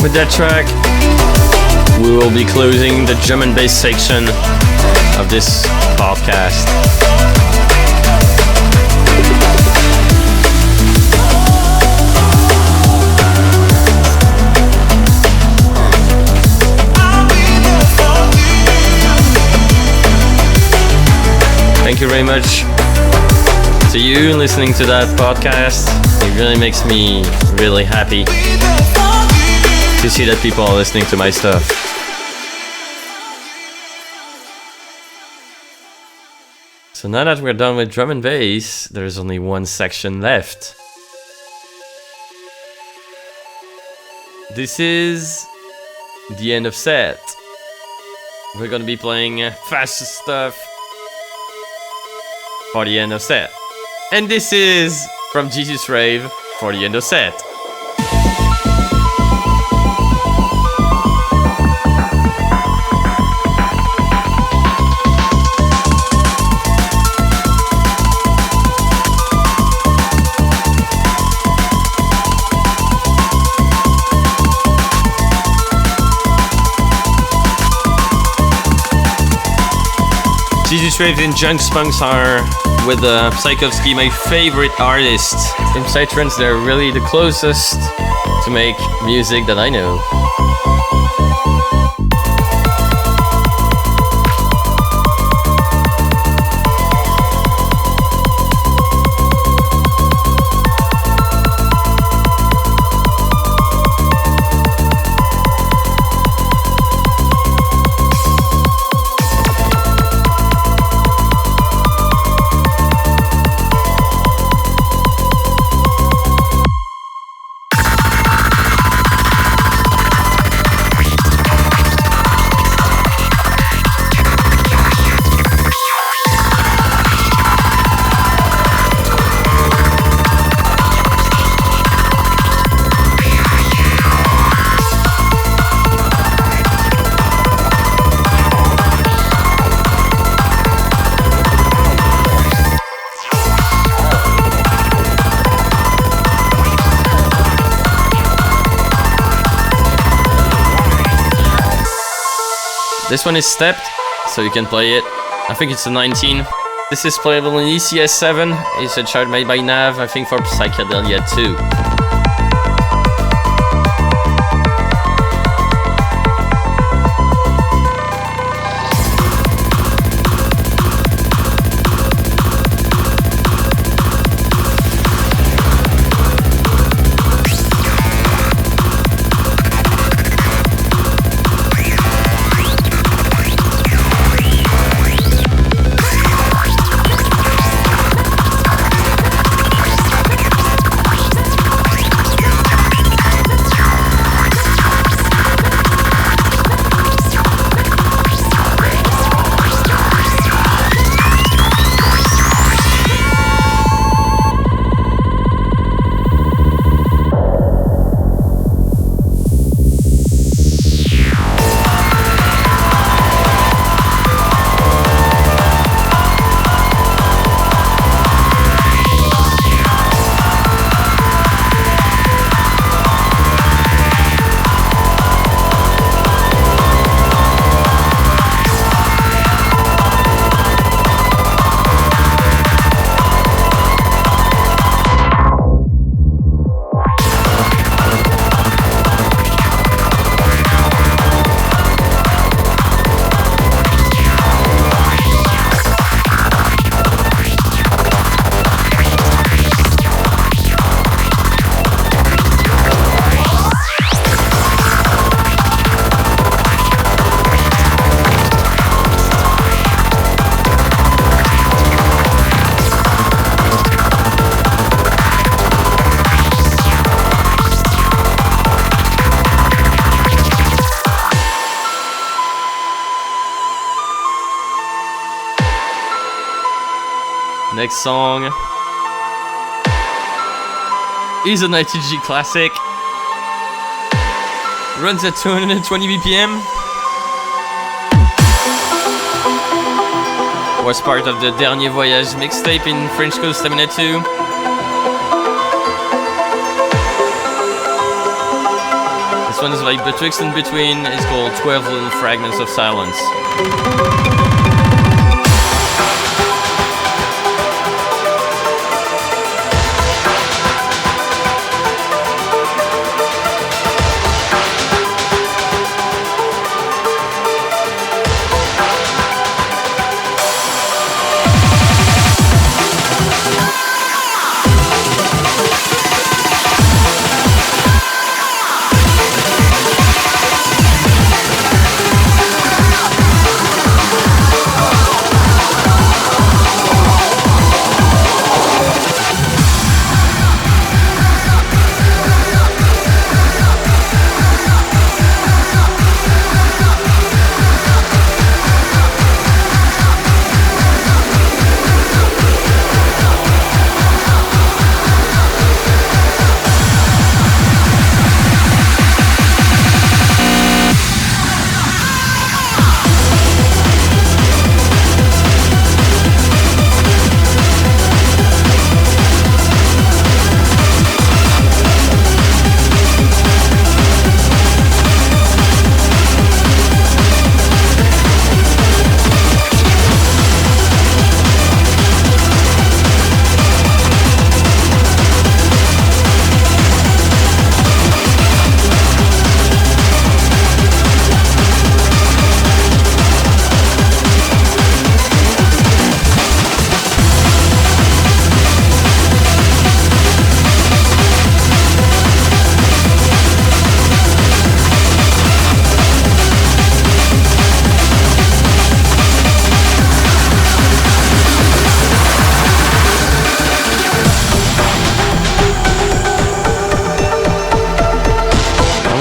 With that track, we will be closing the drum and bass section of this podcast. Thank you very much to you listening to that podcast. It really makes me really happy to see that people are listening to my stuff. So now that we're done with drum and bass, there's only one section left. This is the end of set. We're gonna be playing fast stuff for the end of set. And this is from Jesus Rave for the end of set. Synthwave and Junk Spunks are, with Psychovsky, my favorite artists. In Psytrance, they're really the closest to make music that I know. This one is stepped, so you can play it. I think it's a 19. This is playable in ECS 7. It's a chart made by Nav, I think for Psychedelia 2. Next song is an ITG classic. Runs at 220 BPM. Was part of the Dernier Voyage mixtape in French Coast Stamina 2. This one is like Betwixt and Between. It's called 12 Little Fragments of Silence.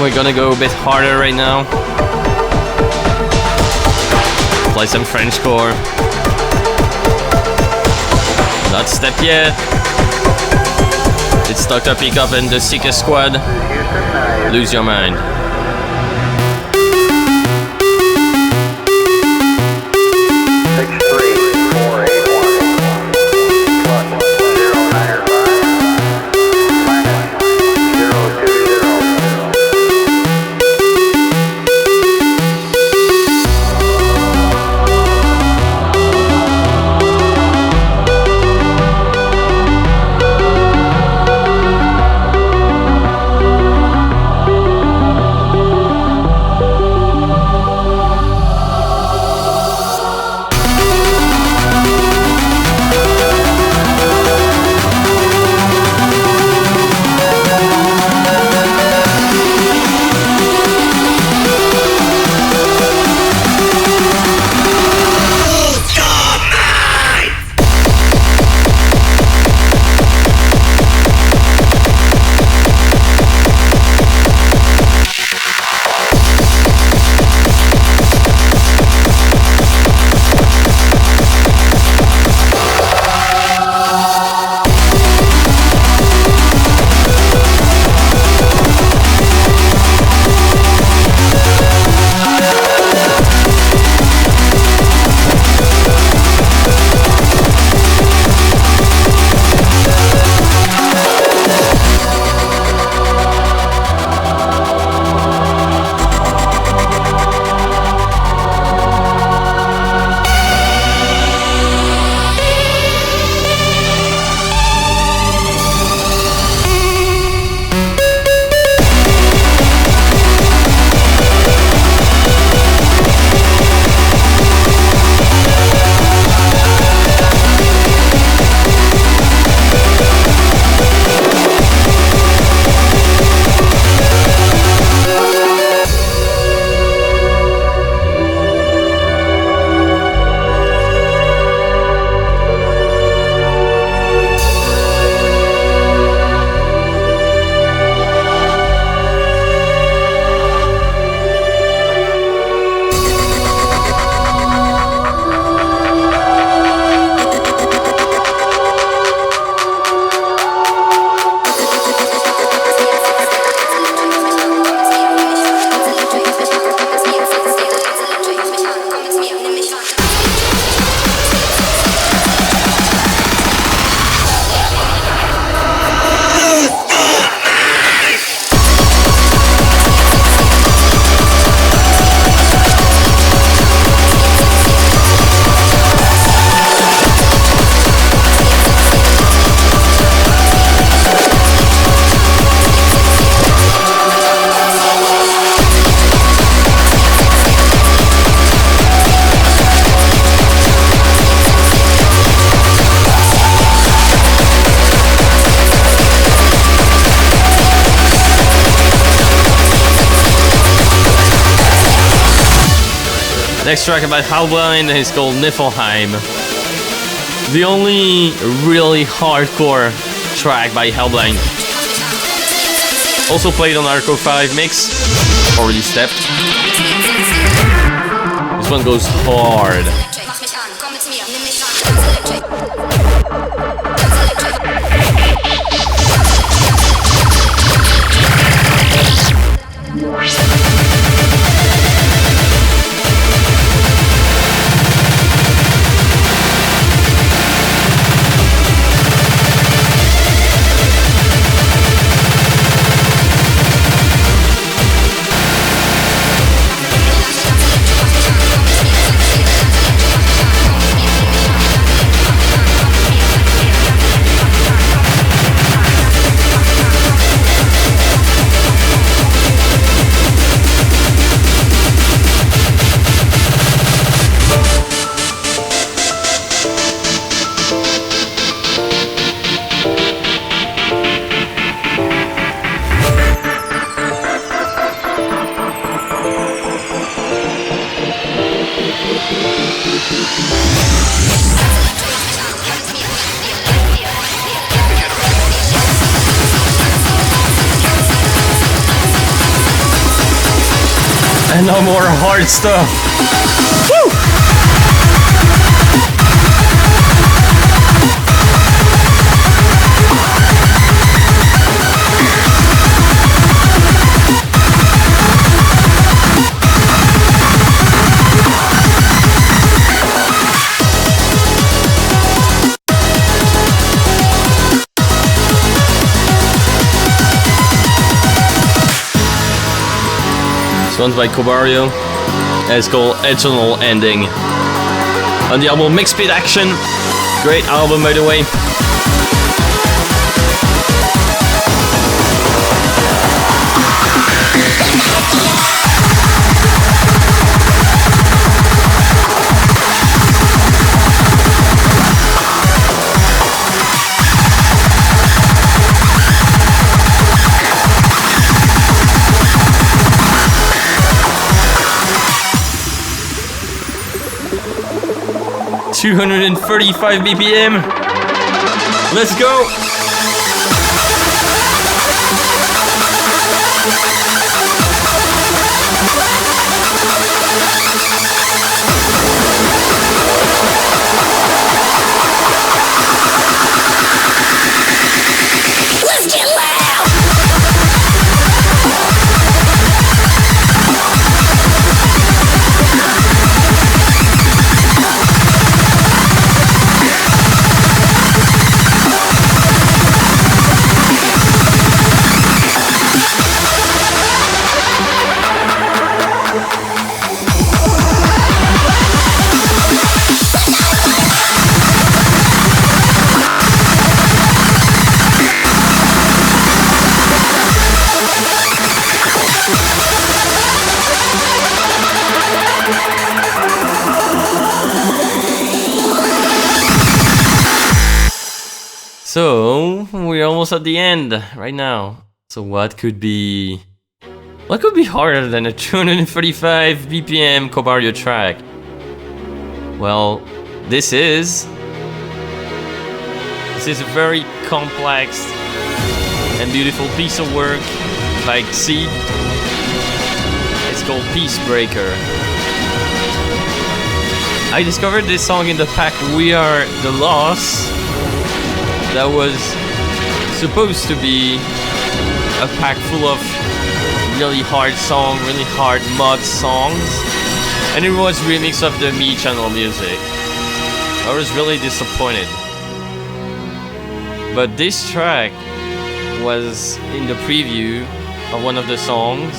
we're gonna go a bit harder right now. Play some Frenchcore. Not step yet. It's Dr. Pickup and the Sickest Squad. Lose Your Mind. Next track about Hellblind is called Niflheim. The only really hardcore track by Hellblind. Also played on Arco 5 mix, already stepped. This one goes hard. And no more hard stuff. Woo! This one's by Cobario, and it's called Eternal Ending. On the album Mixed Speed Action, great album by the way. 235 BPM. Let's go.
Let's get loud.
So we're almost at the end right now. So what could be harder than a 235 BPM Cobario track? Well, this is a very complex and beautiful piece of work by Xi. It's called Peacebreaker. I discovered this song in the pack We Are the Lost. That was supposed to be a pack full of really hard songs, really hard mod songs, and it was remix of the Me channel music. I was really disappointed. But this track was in the preview of one of the songs,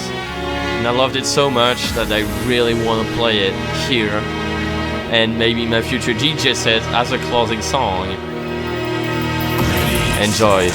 and I loved it so much that I really want to play it here, and maybe my future DJ set as a closing song. Enjoy.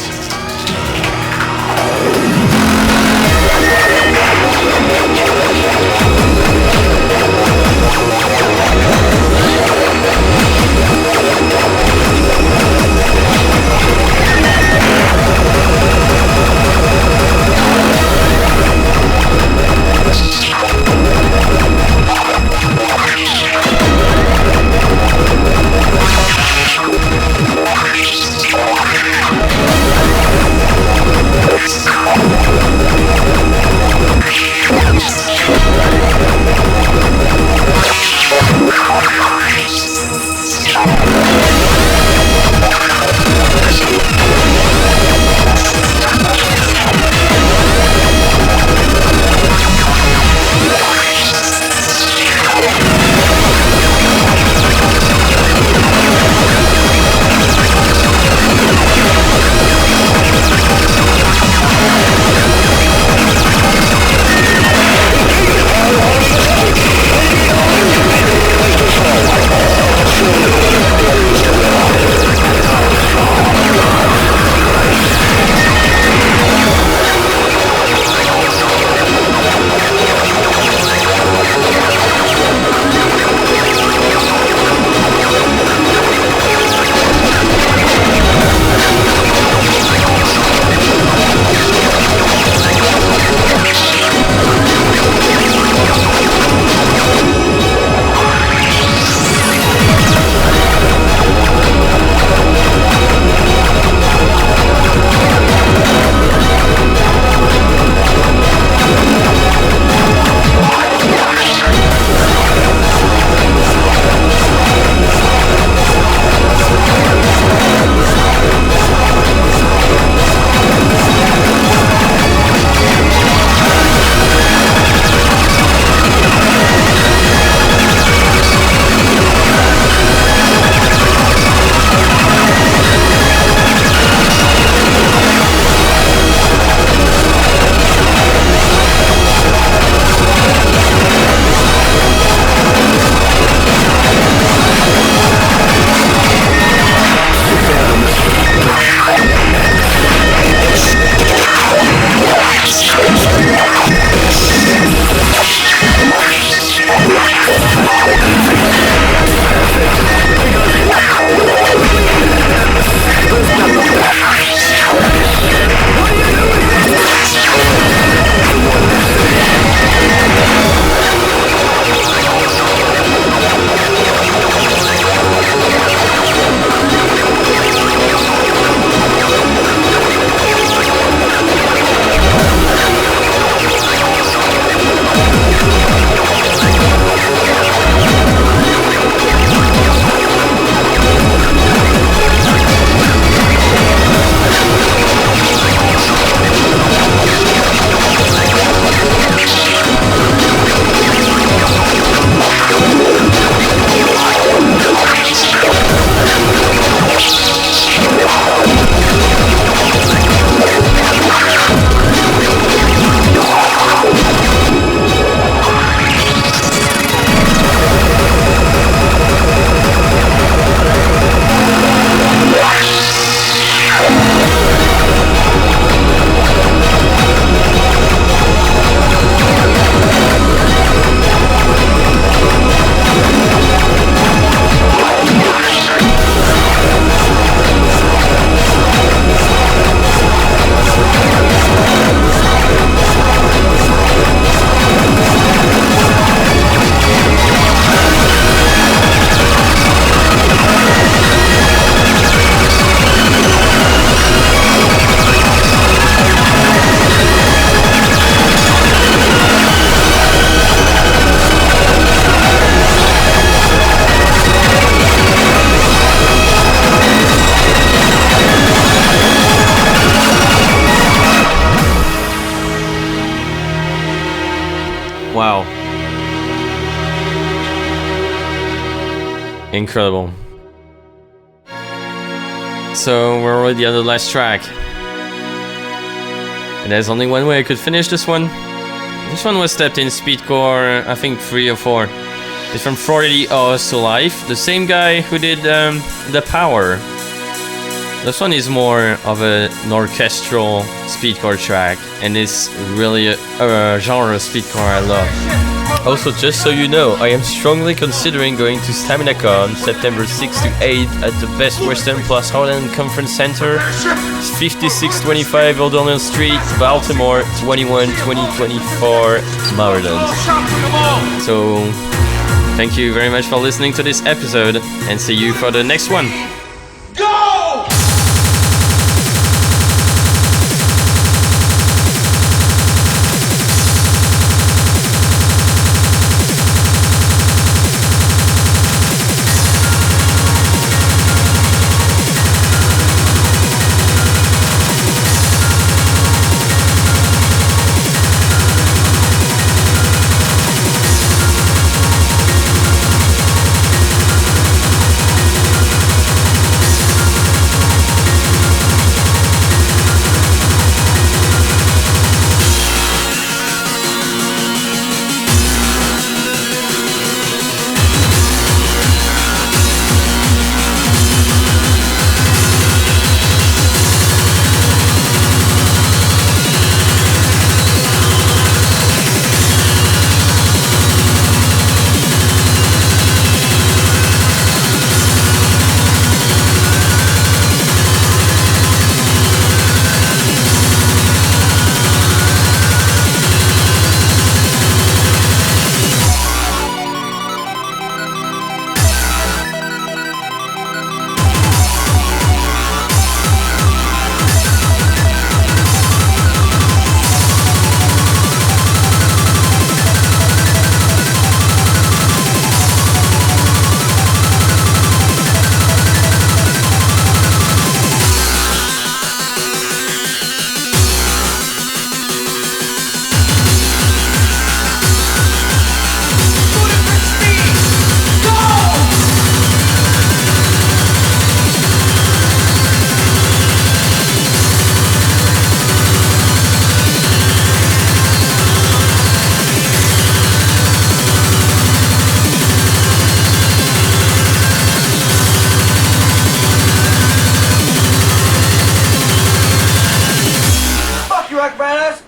Incredible. So we're already on the last track. And there's only one way I could finish this one. This one was stepped in speedcore, I think 3 or 4. It's from 40 Hours to Life, the same guy who did The Power. This one is more of an orchestral speedcore track, and it's really a genre of speedcore I love.
Also, just so you know, I am strongly considering going to StaminaCon September 6 to 8 at the Best Western Plus Holland Conference Center, 5625 O'Donnell Street, Baltimore, 21-2024, Maryland.
So, thank you very much for listening to this episode, and see you for the next one.
Fuck you, Rock Badass!